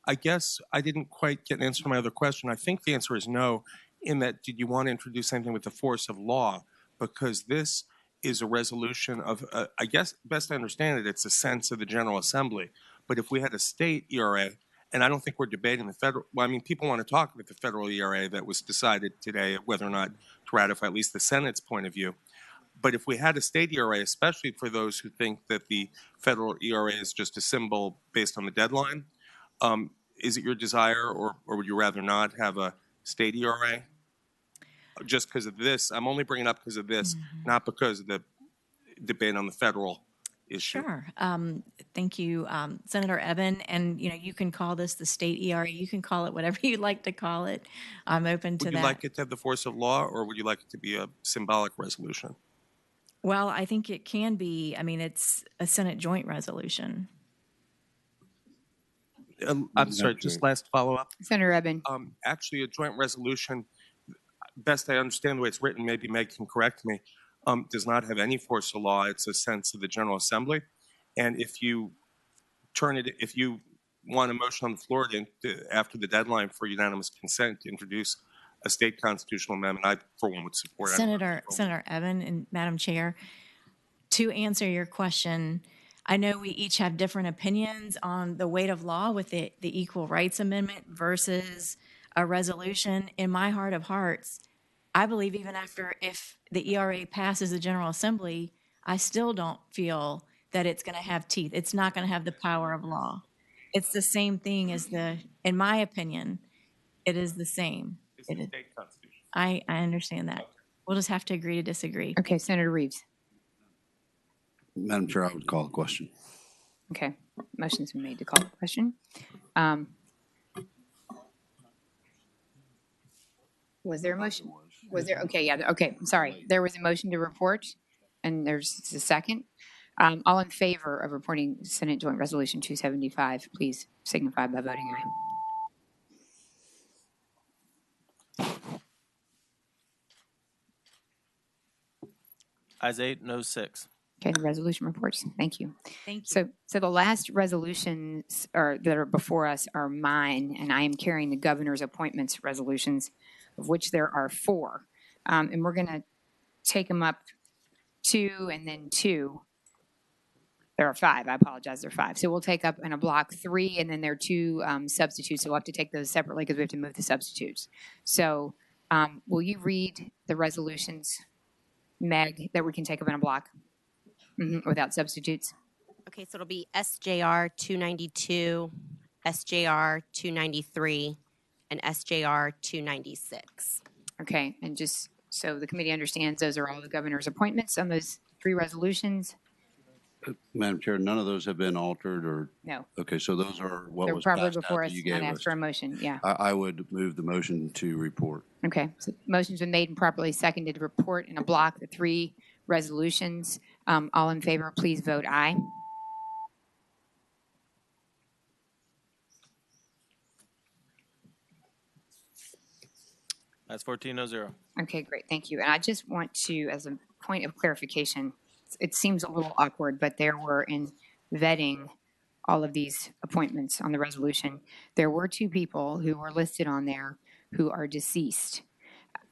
I guess I didn't quite get an answer to my other question. I think the answer is no, in that did you want to introduce anything with the force of law? Because this is a resolution of, I guess, best I understand it, it's a sense of the General Assembly. But if we had a state ERA, and I don't think we're debating the federal, well, I mean, people want to talk about the federal ERA that was decided today, whether or not to ratify at least the Senate's point of view. But if we had a state ERA, especially for those who think that the federal ERA is just a symbol based on the deadline, is it your desire, or would you rather not have a state ERA? Just because of this, I'm only bringing it up because of this, not because of the debate on the federal issue. Sure. Thank you, Senator Evan. And you can call this the state ERA. You can call it whatever you'd like to call it. I'm open to that. Would you like it to have the force of law, or would you like it to be a symbolic resolution? Well, I think it can be. I mean, it's a Senate joint resolution. I'm sorry, just last follow-up. Senator Eben. Actually, a joint resolution, best I understand the way it's written, maybe Meg can correct me, does not have any force of law. It's a sense of the General Assembly. And if you want a motion on the floor after the deadline for unanimous consent to introduce a state constitutional amendment, I, for one, would support it. Senator Evan and Madam Chair, to answer your question, I know we each have different opinions on the weight of law with the Equal Rights Amendment versus a resolution. In my heart of hearts, I believe even if the ERA passes the General Assembly, I still don't feel that it's going to have teeth. It's not going to have the power of law. It's the same thing as in my opinion, it is the same. It's the state constitution. I understand that. We'll just have to agree to disagree. Okay, Senator Reeves. Madam Chair, I would call a question. Okay, motion's been made to call the question. Was there a motion? Was there? Okay, yeah, okay, sorry. There was a motion to report, and there's a second. All in favor of reporting Senate Joint Resolution 275, please signify by voting aye. Ayes 8, noes 6. Okay, the resolution reports. Thank you. Thank you. So the last resolutions that are before us are mine, and I am carrying the governor's appointments resolutions, of which there are 4. And we're going to take them up 2 and then 2. There are 5. I apologize. There are 5. So we'll take up in a block 3, and then there are 2 substitutes. So we'll have to take those separately because we have to move the substitutes. So will you read the resolutions, Meg, that we can take up in a block without substitutes? Okay, so it'll be SJR 292, SJR 293, and SJR 296. Okay, and just so the committee understands, those are all the governor's appointments on those 3 resolutions. Madam Chair, none of those have been altered or? No. Okay, so those are what They're was properly passed before out us that you and I'd gave ask us. for a motion, yeah. I would move the motion to report. Okay, so motion's been made and properly seconded to report in a block the 3 resolutions. All in favor, please vote aye. That's 14-0. Okay, great, thank you. And I just want to, as a point of clarification, it seems a little awkward, but there were in vetting all of these appointments on the resolution, there were 2 people who were listed on there who are deceased.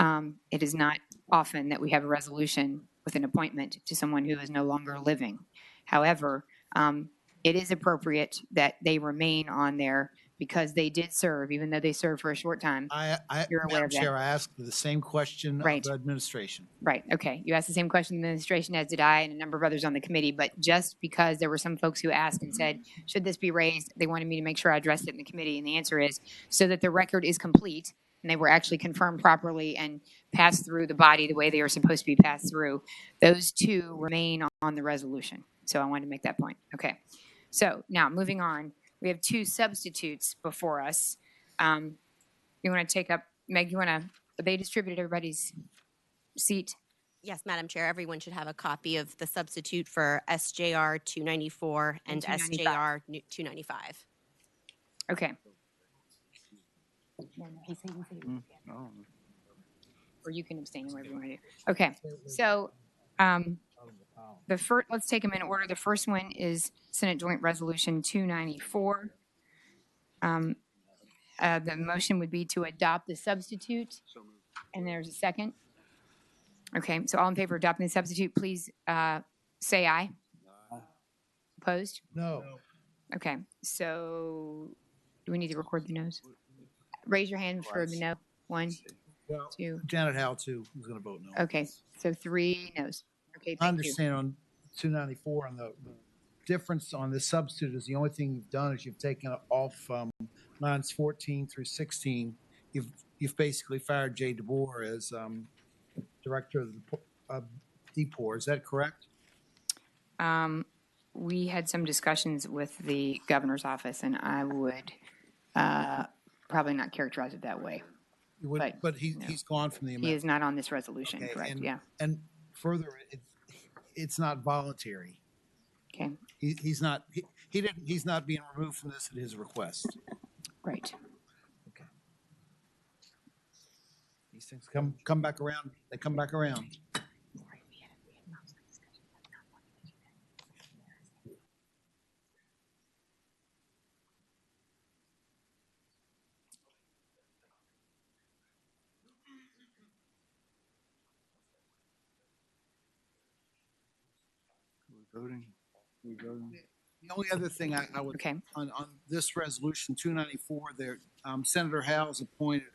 It is not often that we have a resolution with an appointment to someone who is no longer living. However, it is appropriate that they remain on there because they did serve, even though they served for a short time. You're aware Madam of that. Chair, I asked the same question Right. of the administration. Right, okay. You asked the same question to the administration, as did I and a number of others on the committee, but just because there were some folks who asked and said, should this be raised? They wanted me to make sure I addressed it in the committee, and the answer is so that the record is complete and they were actually confirmed properly and passed through the body the way they are supposed to be passed through. Those 2 remain on the resolution. So I wanted to make that point. Okay. So now moving on, we have 2 substitutes before us. You want to take up, Meg, you want to, they distributed everybody's seat? Yes, Madam Chair, everyone should have a copy of the substitute for SJR 294 and 295. SJR 295. Okay. Or you can abstain, whatever you want to do. Okay, so let's take them in order. The first one is Senate Joint Resolution 294. The motion would be to adopt the substitute, and there's a second. Okay, so all in favor of adopting the substitute, please say aye. Opposed? No. Okay, so do we need to record the noes? Raise your hand for the no. 1, Well, 2. Janet Howe, too, who's going to vote no. Okay, so 3 noes. Okay, I thank you. understand on 294 on the difference on the substitute is the only thing you've done is you've taken it off lines 14 through 16. You've basically fired Jay DeBoer as director of the DPOR. Is that correct? We had some discussions with the governor's office, and I would probably not characterize it that way. You wouldn't, but he's gone from the He amendment. is not on this resolution, Okay, correct? and, Yeah. And further, it's not voluntary. Okay. He's not being removed from this at his request. Right. Okay. These things come back around. They come back around. Voting. The only other thing I would, on this resolution 294, there, Senator Howe is appointed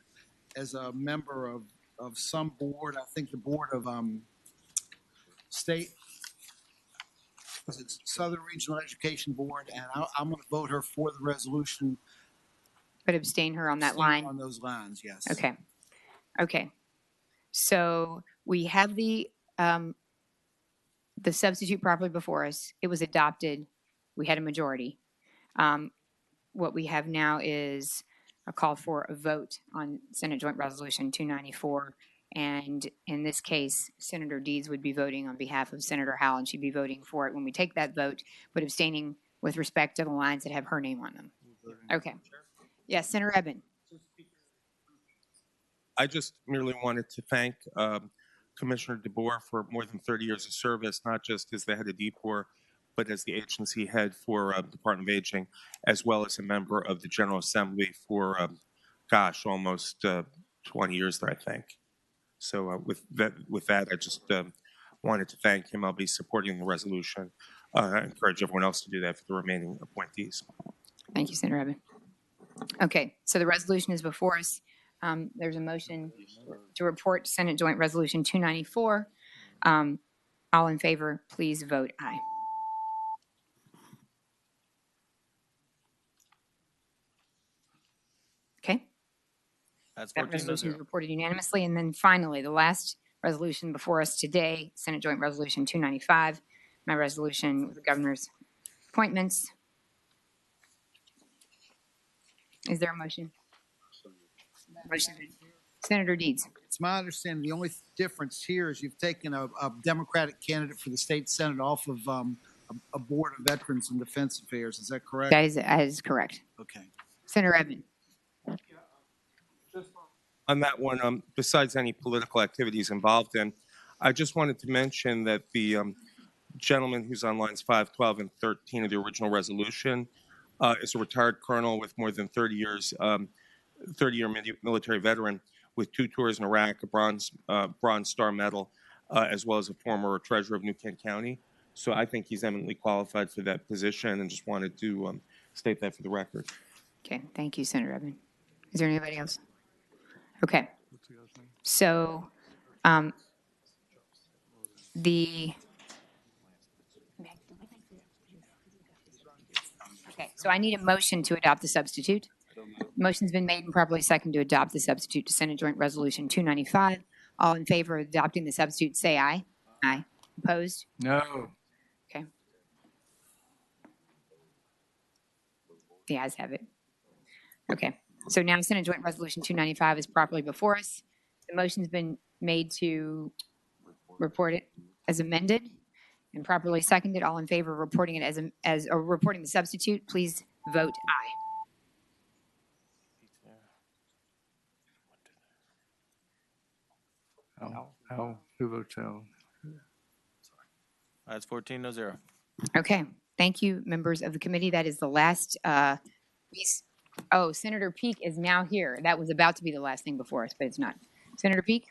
as a member of some board. I think the board of state, was it Southern Regional Education Board, and I'm going to vote her for the resolution. But abstain her on that line? On those lines, yes. Okay. Okay. So we have the substitute properly before us. It was adopted. We had a majority. What we have now is a call for a vote on Senate Joint Resolution 294. And in this case, Senator Deeds would be voting on behalf of Senator Howell, and she'd be voting for it when we take that vote, but abstaining with respect to the lines that have her name on them. Okay. Yes, Senator Eben. I just merely wanted to thank Commissioner DeBoer for more than 30 years of service, not just as the head of DPOR, but as the agency head for Department of Aging, as well as a member of the General Assembly for, almost 20 years there, I think. So with that, I just wanted to thank him. I'll be supporting the resolution. I encourage everyone else to do that for the remaining appointees. Thank you, Senator Eben. Okay, so the resolution is before us. There's a motion to report Senate Joint Resolution 294. All in favor, please vote aye. Okay. That's That resolution is 14-0. reported unanimously. And then finally, the last resolution before us today, Senate Joint Resolution 295. my resolution with the governor's appointments. Is there a motion? Motion. Senator Deeds. It's my understanding the only difference here is you've taken a Democratic candidate for the state Senate off of a board of Veterans and Defense Affairs. Is that correct? That is correct. Okay. Senator Edmund. On that one, besides any political activities involved in, I just wanted to mention that the gentleman who's on lines 5, 12, and 13 of the original resolution is a retired colonel with more than 30 years, 30-year military veteran with 2 tours in Iraq, a Bronze Star Medal, as well as a former treasurer of New Kent County. So I think he's eminently qualified for that position, and just wanted to state that for the record. Okay, thank you, Senator Edmund. Is there anybody else? Okay. So so I need a motion to adopt the substitute. Motion's been made and properly seconded to adopt the substitute to Senate Joint Resolution 295. All in favor of adopting the substitute, say aye. Aye. Opposed? No. Okay. The ayes have it. Okay. So now Senate Joint Resolution 295 is properly before us. The motion's been made to report it as amended and properly seconded. All in favor of reporting it as reporting the substitute, please vote aye. Who votes L? That's 14-0. Okay. Thank you, members of the committee. That is the last piece. Oh, Senator Peake is now here. That was about to be the last thing before us, but it's not. Senator Peake?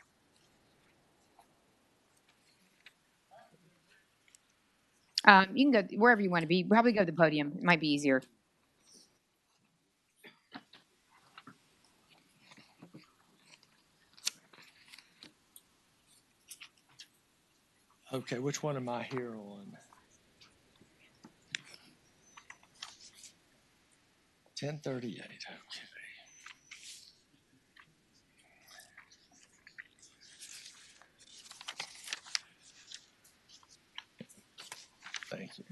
You can go wherever you want to be. Probably go to the podium. It might be easier. Okay, which one am I here on? 1038, okay. Thank you.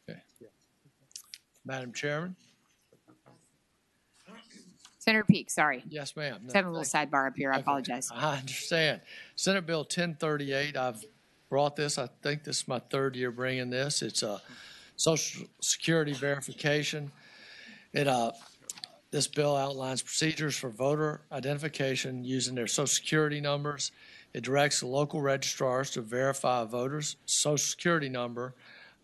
Okay. Madam Chairman? Senator Peake, sorry. Yes, ma'am. Let's have a little sidebar up here. I apologize. I understand. Senate Bill 1038, I've brought this. I think this is my 3rd year bringing this. It's a Social Security verification. This bill outlines procedures for voter identification using their Social Security numbers. It directs the local registrars to verify a voter's Social Security number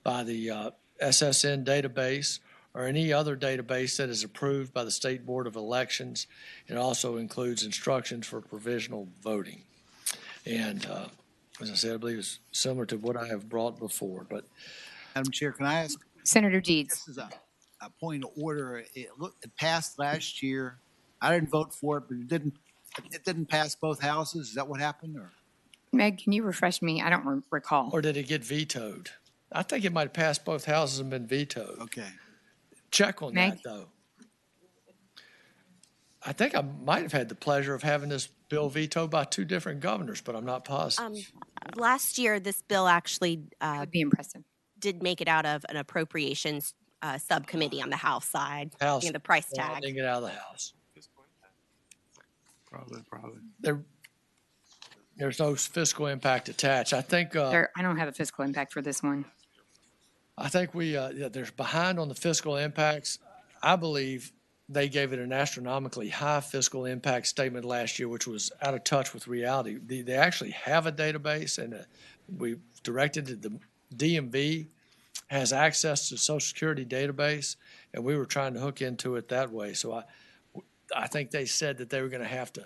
by the SSN database or any other database that is approved by the State Board of Elections. It also includes instructions for provisional voting. And as I said, I believe it's similar to what I have brought before. But Madam Chair, can I ask? Senator Deeds. This is a point of order. It passed last year. I didn't vote for it, but it didn't pass both houses. Is that what happened? Or Meg, can you refresh me? I don't recall. Or did it get vetoed? I think it might have passed both houses and been vetoed. Okay. Check on Meg? that, though. I think I might have had the pleasure of having this bill vetoed by 2 different governors, but I'm not positive. Last year, this bill actually would be impressive. Did make it out of an appropriations subcommittee on the House side. House. The price Well, tag. didn't get out of the House. Probably. There's no fiscal impact attached. I think. I don't have a fiscal impact for this one. I think there's behind on the fiscal impacts. I believe they gave it an astronomically high fiscal impact statement last year, which was out of touch with reality. They actually have a database, and we directed it. The DMV has access to the Social Security database, and we were trying to hook into it that way. So I think they said that they were going to have to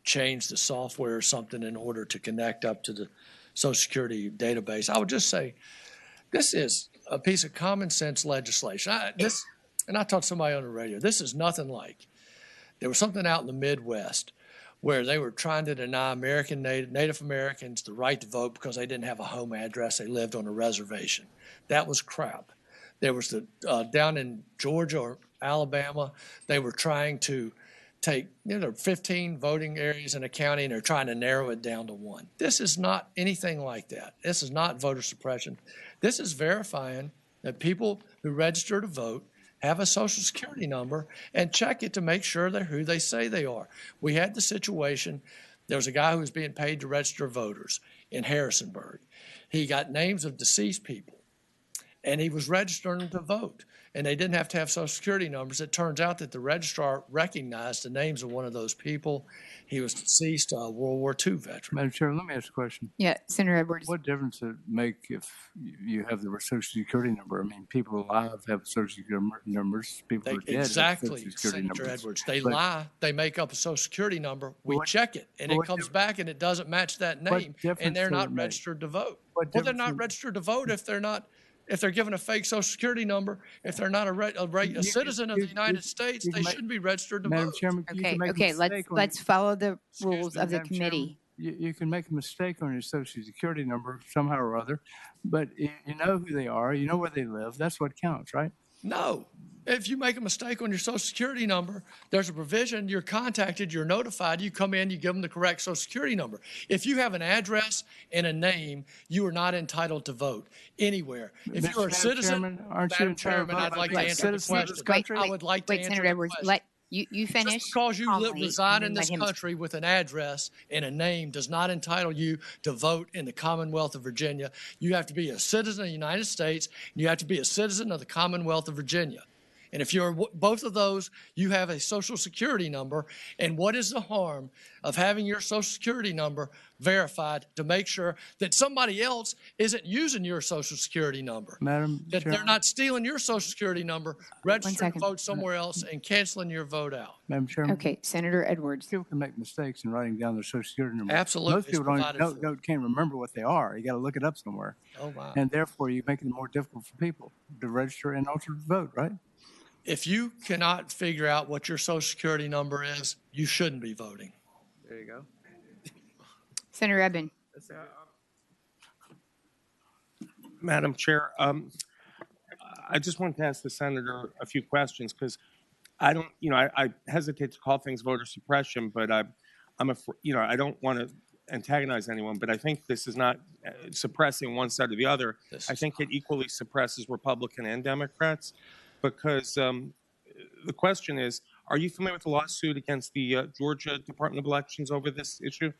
change the software or something in order to connect up to the Social Security database. I would just say this is a piece of common sense legislation. And I talked to somebody on the radio. This is nothing like. There was something out in the Midwest where they were trying to deny Native Americans the right to vote because they didn't have a home address. They lived on a reservation. That was crap. There was down in Georgia or Alabama, they were trying to take, there are 15 voting areas in a county and they're trying to narrow it down to one. This is not anything like that. This is not voter suppression. This is verifying that people who register to vote have a social security number and check it to make sure they're who they say they are. We had the situation, there was a guy who was being paid to register voters in Harrisonburg. He got names of deceased people and he was registering them to vote. And they didn't have to have social security numbers. It turns out that the registrar recognized the names of one of those people. He was deceased, World War II veteran. Madam Chair, let me ask a question. Yeah, Senator Edwards. What difference does it make if you have the social security number? I mean, people alive have social security numbers. People who are dead have Exactly, social security Senator numbers. Edwards. They But lie. They make up a social security number. We check it, and it comes back, and it doesn't match that name, and they're not registered to vote. Well, they're not registered to vote if they're not. If they're given a fake social security number, if they're not a citizen of the United States, they shouldn't be registered to Madam vote. Chairman, you Okay, can make a okay, mistake let's follow the rules me, of the Madam committee. Chairman, you can make a mistake on your social security number somehow or other, but you know who they are, you know where they live. That's what counts, right? No. If you make a mistake on your social security number, there's a provision, you're contacted, you're notified, you come in, you give them the correct social security number. If you have an address and a name, you are not entitled to vote anywhere. If you're a citizen, Madam Chairman, I'd like to answer the question. I would like to answer Senator the Edwards, question. let you finish. Just because you calmly, reside and in then this let him- country with an address and a name does not entitle you to vote in the Commonwealth of Virginia. You have to be a citizen of the United States, and you have to be a citizen of the Commonwealth of Virginia. And if you're both of those, you have a social security number. And what is the harm of having your social security number verified to make sure that somebody else isn't using your social security number? Madam That they're Chairman, not stealing your social security number, registering to second. vote somewhere else, and canceling your vote out. Madam Chairman. Okay, Senator Edwards. People can make mistakes in writing down their social security number. Absolutely, Most it's people provided for. can't remember what they are. You got to look it up somewhere. Oh, wow. And therefore, you make it more difficult for people to register and also to vote, right? If you cannot figure out what your social security number is, you shouldn't be voting. There you go. Senator Eben. Madam Chair, I just wanted to ask the senator a few questions because I don't, I hesitate to call things voter suppression, but I don't want to antagonize anyone, but I think this is not suppressing one side or the other. I think it equally suppresses Republican and Democrats because the question is, are you familiar with the lawsuit against the Georgia Department of Elections over this issue?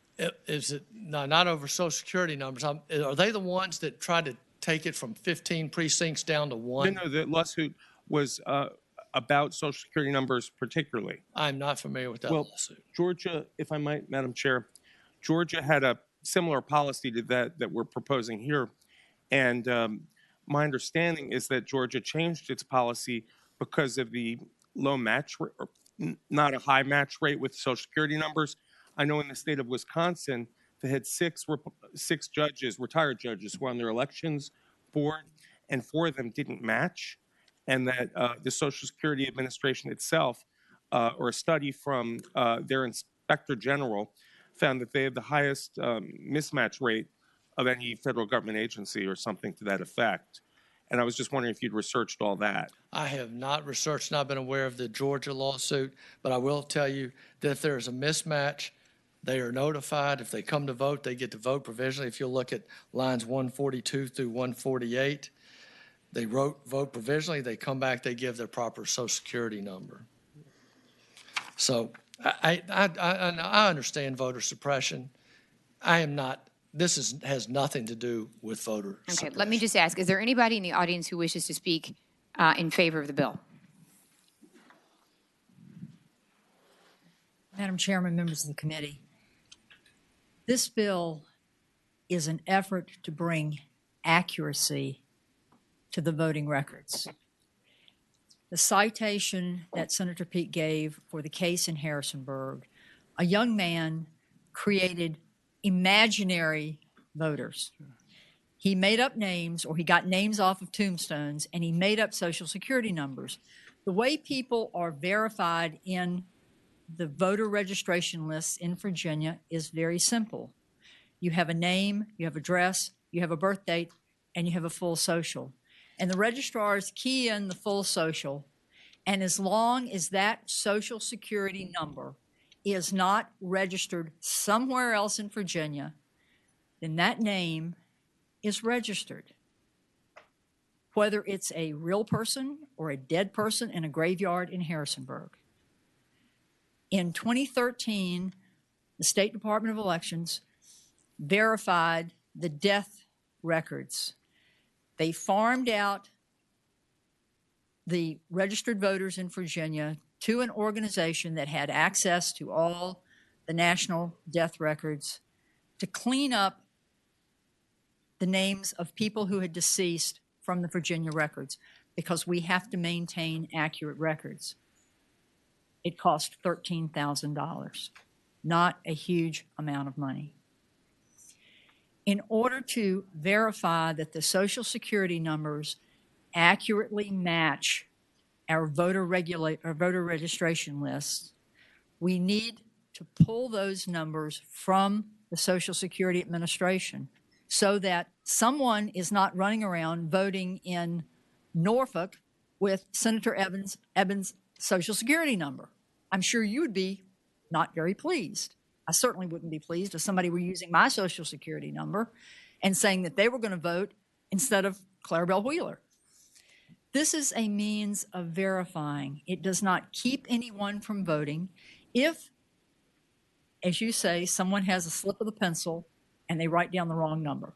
Is it not over social security numbers? Are they the ones that tried to take it from 15 precincts down to one? No, the lawsuit was about social security numbers particularly. I'm not familiar with that lawsuit. Georgia, if I might, Madam Chair, Georgia had a similar policy to that we're proposing here. And my understanding is that Georgia changed its policy because of the low match rate, or not a high match rate with social security numbers. I know in the state of Wisconsin, they had six judges, retired judges, who were on their elections board, and 4 of them didn't match. And that the Social Security Administration itself, or a study from their inspector general, found that they had the highest mismatch rate of any federal government agency or something to that effect. And I was just wondering if you'd researched all that. I have not researched, not been aware of the Georgia lawsuit, but I will tell you that if there is a mismatch, they are notified. If they come to vote, they get to vote provisionally. If you look at lines 142 through 148, they vote provisionally. They come back, they give their proper social security number. So I understand voter suppression. I am not. This has nothing to do with voter suppression. Okay, let me just ask, is there anybody in the audience who wishes to speak in favor of the bill? Madam Chairman, members of the committee, this bill is an effort to bring accuracy to the voting records. The citation that Senator Peake gave for the case in Harrisonburg, a young man created imaginary voters. He made up names, or he got names off of tombstones, and he made up social security numbers. The way people are verified in the voter registration lists in Virginia is very simple. You have a name, you have address, you have a birth date, and you have a full social. And the registrars key in the full social, And as long as that social security number is not registered somewhere else in Virginia, then that name is registered. Whether it's a real person or a dead person in a graveyard in Harrisonburg. In 2013, the State Department of Elections verified the death records. They farmed out the registered voters in Virginia to an organization that had access to all the national death records to clean up the names of people who had deceased from the Virginia records, because we have to maintain accurate records. It cost $13,000, not a huge amount of money. In order to verify that the Social Security numbers accurately match our voter registration lists, we need to pull those numbers from the Social Security Administration so that someone is not running around voting in Norfolk with Senator Evans' Social Security number. I'm sure you would be not very pleased. I certainly wouldn't be pleased if somebody were using my Social Security number and saying that they were going to vote instead of Clarabelle Wheeler. This is a means of verifying. It does not keep anyone from voting. If, as you say, someone has a slip of the pencil and they write down the wrong number,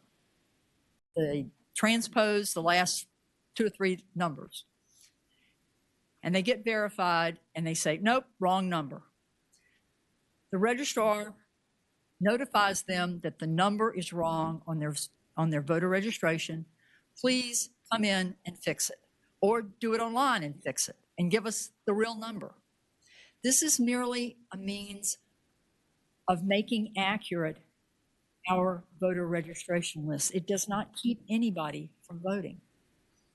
they transpose the last 2 or 3 numbers, and they get verified and they say, nope, wrong number. The registrar notifies them that the number is wrong on their voter registration. Please come in and fix it, or do it online and fix it and give us the real number. This is merely a means of making accurate our voter registration list. It does not keep anybody from voting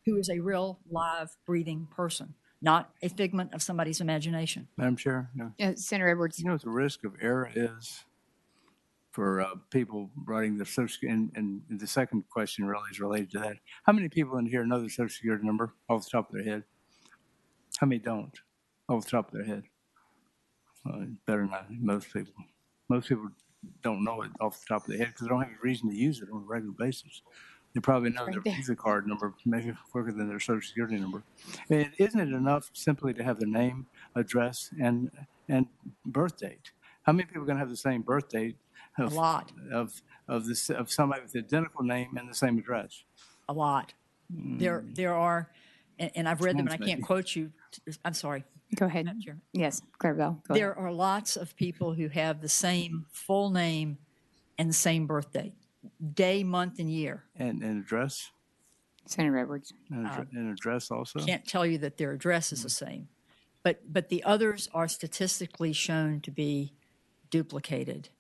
who is a real, live, breathing person, not a figment of somebody's imagination. Madam Chair? No. Senator Edwards. You know what the risk of error is for people writing their Social Security? And the second question really is related to that. How many people in here know their Social Security number off the top of their head? How many don't off the top of their head? Better than most people. Most people don't know it off the top of their head because they don't have a reason to use it on a regular basis. They probably know their Visa card number maybe quicker than their Social Security number. And isn't it enough simply to have their name, address, and birth date? How many people are going to have the same birth date? A lot. Of somebody with the identical name and the same address? A lot. There are, and I've read them, and I can't quote you. I'm sorry. Go ahead. Yes, Clarabelle. There are lots of people who have the same full name and the same birth date, day, month, and year. And address? Senator Edwards. And address also? Can't tell you that their address is the same. But the others are statistically shown to be duplicated.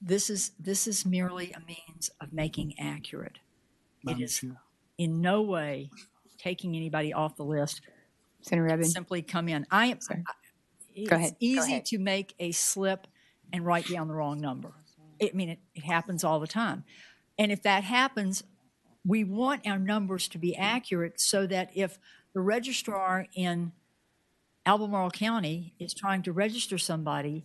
This is merely a means of making accurate. It is in no way taking anybody off the list. Senator Evans. Simply come in. It's Go ahead. easy to make a slip and write down the wrong number. It happens all the time. And if that happens, we want our numbers to be accurate so that if the registrar in Albemarle County is trying to register somebody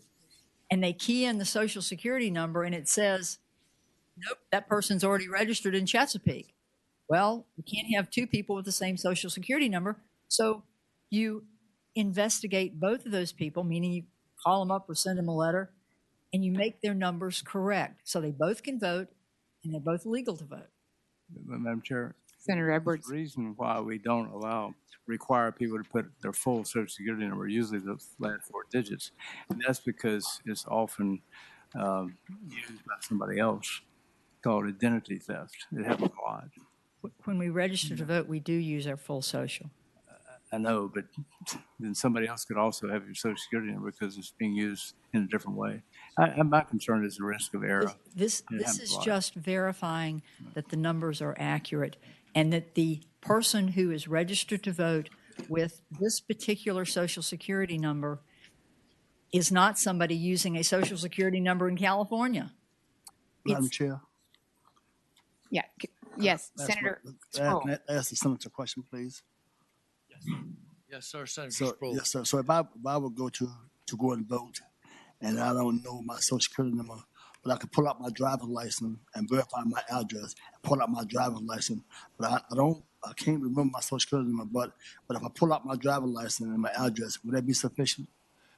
and they key in the Social Security number and it says, nope, that person's already registered in Chesapeake. Well, you can't have 2 people with the same Social Security number. So you investigate both of those people, meaning you call them up or send them a letter, and you make their numbers correct. So they both can vote and they're both legal to vote. Madam Chair. Senator Edwards. The reason why we don't require people to put their full Social Security number, usually the last 4 digits, and that's because it's often used by somebody else, called identity theft. It happens a lot. When we register to vote, we do use our full social. I know, but then somebody else could also have your Social Security number because it's being used in a different way. My concern is the risk of error. This is just verifying that the numbers are accurate and that the person who is registered to vote with this particular Social Security number is not somebody using a Social Security number in California. Madam Chair. Yeah. Yes, Senator. Ask the senator a question, please. Yes, sir, Senator So Sproul. yes, sir. So if I would go to go and vote, and I don't know my social security number, but I could pull out my driver's license and verify my address, and pull out my driver's license. But I can't remember my social security number. But if I pull out my driver's license and my address, would that be sufficient?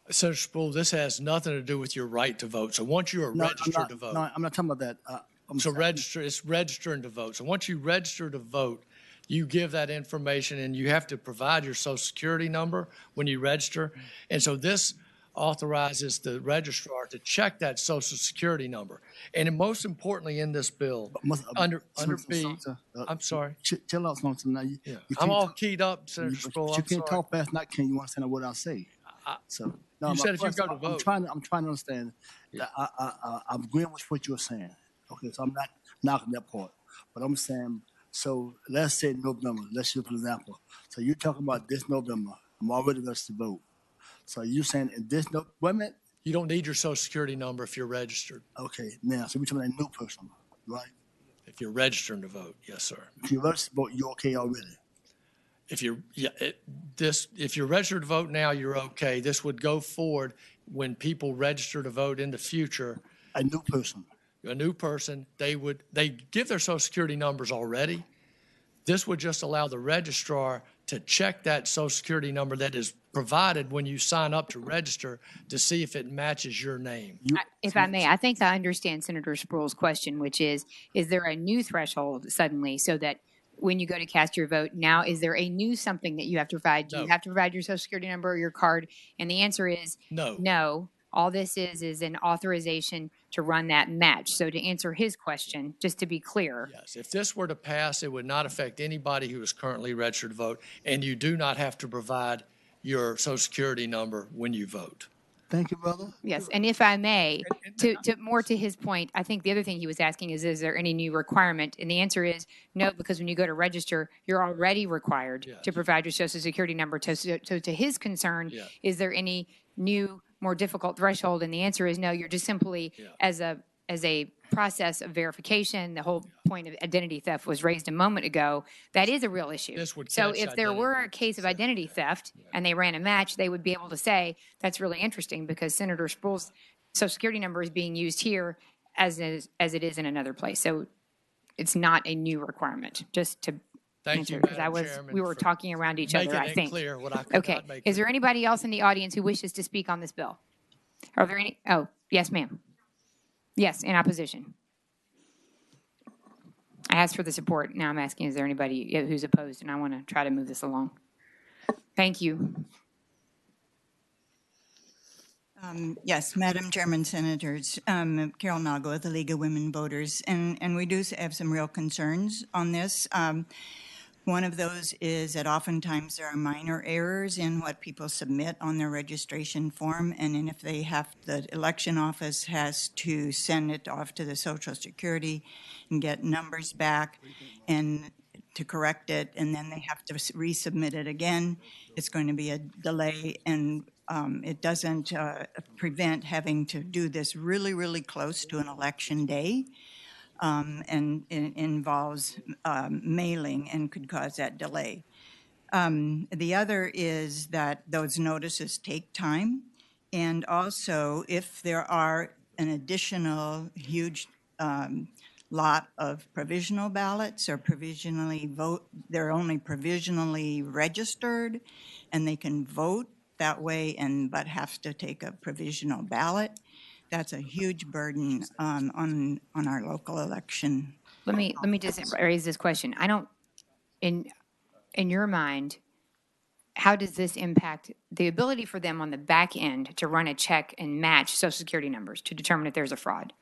Senator Sproul, this has nothing to do with your right to vote. So once you are No, registered to vote. No, I'm not talking about that. It's registering to vote. So once you register to vote, you give that information and you have to provide your social security number when you register. And so this authorizes the registrar to check that social security number. And then most importantly in this bill, under B, I'm sorry. Chill out, something now. Yeah. I'm all keyed up, Senator Sproul. You I'm can't sorry. talk fast, not can you understand what I say? So no, You my said if you question- go to vote. I'm trying to understand that I'm agreeing with what you're saying. Okay, so I'm not knocking that part, but I'm saying, so let's say November. Let's use an example. So you're talking about this November. I'm already registered to vote. So you're saying in this wait a minute. You don't need your social security number if you're registered. Okay, now so we're talking about a new person, right? If you're registering to vote, yes, sir. If you're registered to vote, you're okay already. If you're if you're registered to vote now, you're okay. This would go forward when people register to vote in the future. A new person. A new person, they give their social security numbers already. This would just allow the registrar to check that social security number that is provided when you sign up to register to see if it matches your name. If I may, I think I understand Senator Sproul's question, which is there a new threshold suddenly so that when you go to cast your vote now, is there a new something that you have to provide? Do you have to provide your social security number or your card? And the answer is no. All this is an authorization to run that match. So to answer his question, just to be clear. Yes, if this were to pass, it would not affect anybody who is currently registered to vote, and you do not have to provide your social security number when you vote. Thank you, brother. Yes, and if I may, to more to his point, I think the other thing he was asking is there any new requirement? And the answer is no, because when you go to register, you're already required to provide your social security number. So to his concern, is there any new, more difficult threshold? And the answer is no. You're just simply as a process of verification. The whole point of identity theft was raised a moment ago. That is a real issue. So if there were a case of identity theft and they ran a match, they would be able to say that's really interesting because Senator Sproul's social security number is being used here as it is in another place. So it's not a new requirement. Just to Thank you, because Madam Chairman, we were talking around each other. I think. Clear what I could Okay. not make Is there anybody else in the audience who wishes to speak on this bill? Are there any? Oh, yes, ma'am. Yes, in opposition. I asked for the support. Now I'm asking, is there anybody who's opposed? And I want to try to move this along. Thank you. Yes, Madam Chairman, Senators, Carol Nago of the League of Women Voters, and we do have some real concerns on this. One of those is that oftentimes there are minor errors in what people submit on their registration form, and then if they have, the election office has to send it off to the Social Security and get numbers back and to correct it, and then they have to resubmit it again. It's going to be a delay, and it doesn't prevent having to do this really, really close to an election day. And it involves mailing and could cause that delay. The other is that those notices take time. And also, if there are an additional huge lot of provisional ballots or provisionally vote, they're only provisionally registered and they can vote that way but have to take a provisional ballot. That's a huge burden on our local election. Let me just raise this question. I don't, in your mind, how does this impact the ability for them on the back end to run a check and match Social Security numbers to determine if there's a fraud?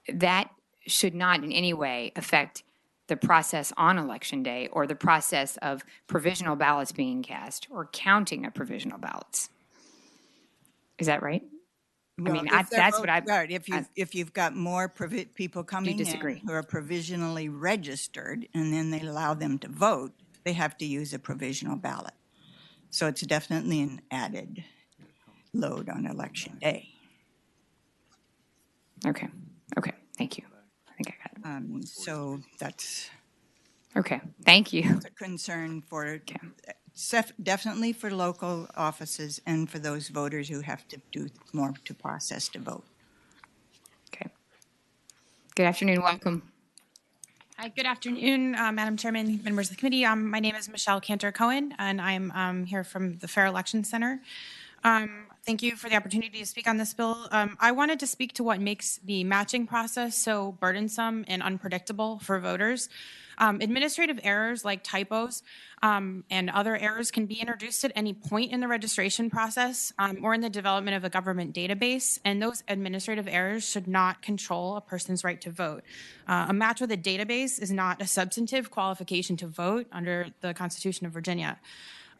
That should not in any way affect the process on Election Day or the process of provisional ballots being cast or counting of provisional ballots. Is that right? Well, I mean, if they're that's what I. right. If you've got more people coming disagree? in who are provisionally registered, and then they allow them to vote, they have to use a provisional ballot. So it's definitely an added load on Election Day. Okay. Thank you. I think I got it. So that's okay. Thank you. a concern for definitely for local offices and for those voters who have to do more to process to vote. Okay. Good afternoon. Welcome. Hi, good afternoon, Madam Chairman, members of the committee. My name is Michelle Cantor-Cohen, and I'm here from the Fair Election Center. Thank you for the opportunity to speak on this bill. I wanted to speak to what makes the matching process so burdensome and unpredictable for voters. Administrative errors like typos and other errors can be introduced at any point in the registration process or in the development of a government database, and those administrative errors should not control a person's right to vote. A match with a database is not a substantive qualification to vote under the Constitution of Virginia.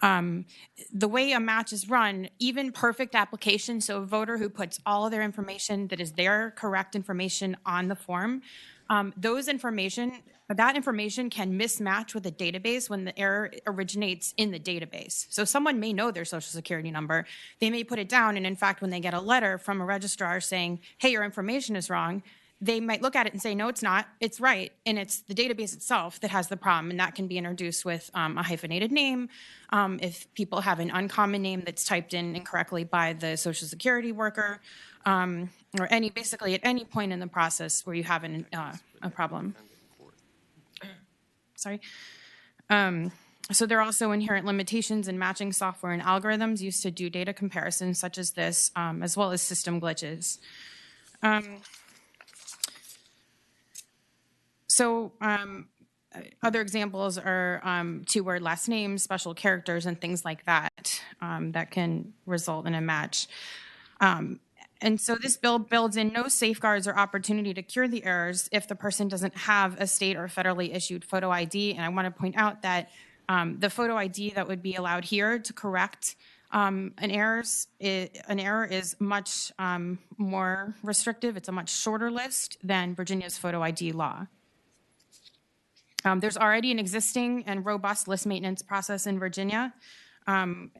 The way a match is run, even perfect applications, so a voter who puts all of their information that is their correct information on the form, that information can mismatch with a database when the error originates in the database. So someone may know their social security number, they may put it down, and in fact, when they get a letter from a registrar saying, hey, your information is wrong, they might look at it and say, no, it's not, it's right. And it's the database itself that has the problem. And that can be introduced with a hyphenated name. If people have an uncommon name that's typed in incorrectly by the Social Security worker, or basically at any point in the process where you have a problem. Sorry. So there are also inherent limitations in matching software and algorithms used to do data comparisons such as this, as well as system glitches. Other examples are two-word last names, special characters, and things like that that can result in a match. And so this bill builds in no safeguards or opportunity to cure the errors if the person doesn't have a state or federally issued photo ID. And I want to point out that the photo ID that would be allowed here to correct an error is much more restrictive. It's a much shorter list than Virginia's photo ID law. There's already an existing and robust list maintenance process in Virginia,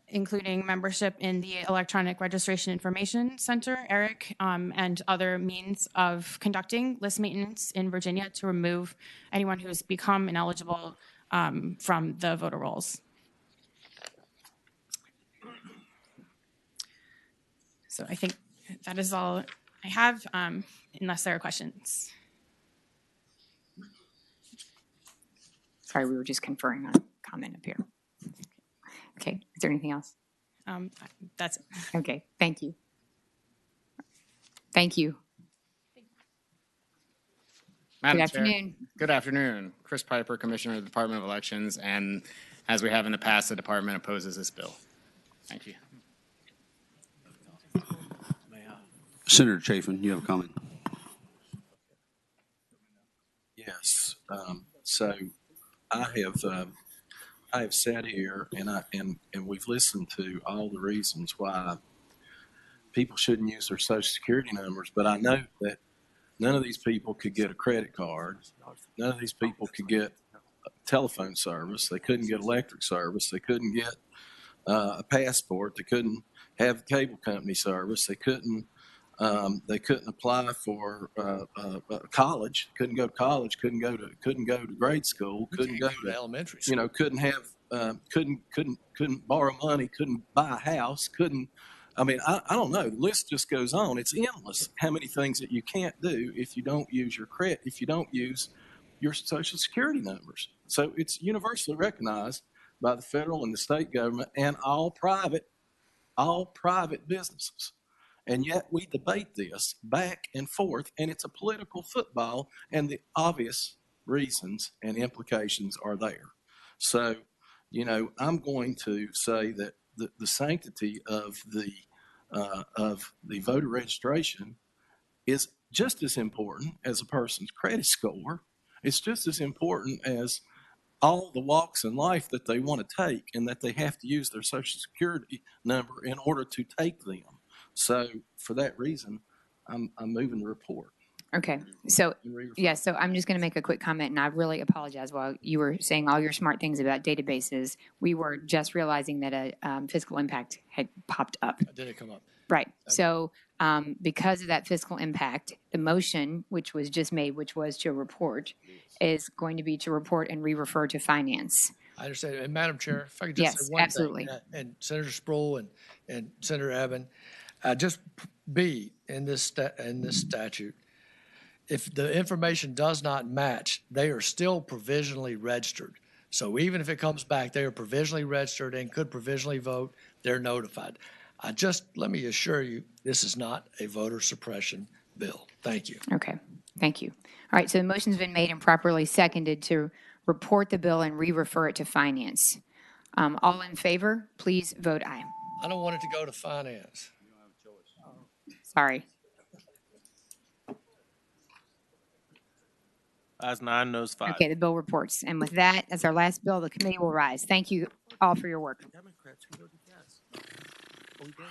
including membership in the Electronic Registration Information Center, ERIC, and other means of conducting list maintenance in Virginia to remove anyone who has become ineligible from the voter rolls. So I think that is all I have, unless there are questions. Sorry, we were just conferring on a comment up here. Okay, is there anything else? That's it. Okay, thank you. Thank you. Madam Good Chair, afternoon. Good afternoon. Chris Piper, Commissioner of the Department of Elections, and as we have in the past, the department opposes this bill. Thank you. Senator Chafin, you have a comment? Yes. So I have sat here and we've listened to all the reasons why people shouldn't use their social security numbers, but I know that none of these people could get a credit card. None of these people could get telephone service. They couldn't get electric service. They couldn't get a passport. They couldn't have cable company service. They couldn't apply for college. Couldn't go to college. Couldn't go to grade school. Couldn't go to elementary school. Couldn't borrow money. Couldn't buy a house. I don't know. The list just goes on. It's endless. How many things that you can't do if you don't use your social security numbers. So it's universally recognized by the federal and the state government and all private businesses. And yet we debate this back and forth, and it's a political football, and the obvious reasons and implications are there. So, I'm going to say that the sanctity of the voter registration is just as important as a person's credit score. It's just as important as all the walks in life that they want to take and that they have to use their social security number in order to take them. So for that reason, I'm moving the report. Okay, so so I'm just going to make a quick comment, and I really apologize. While you were saying all your smart things about databases, we were just realizing that a fiscal impact had popped up. Did it come up? Right. So because of that fiscal impact, the motion, which was just made, which was to report, is going to be to report and re-refer to finance. I understand. And Madam Chair, if I could just Yes, say one absolutely. thing, and Senator Sproul and Senator Evan, just B in this statute, if the information does not match, they are still provisionally registered. So even if it comes back, they are provisionally registered and could provisionally vote. They're notified. Let me assure you, this is not a voter suppression bill. Thank you. Okay, thank you. All right, so the motion's been made and properly seconded to report the bill and re-refer it to finance. All in favor, please vote aye. I don't want it to go to finance. Sorry. Ayes 9, noes 5. Okay, the bill reports. And with that, as our last bill, the committee will rise. Thank you all for your work. Democrats who voted yes. Oh, we did?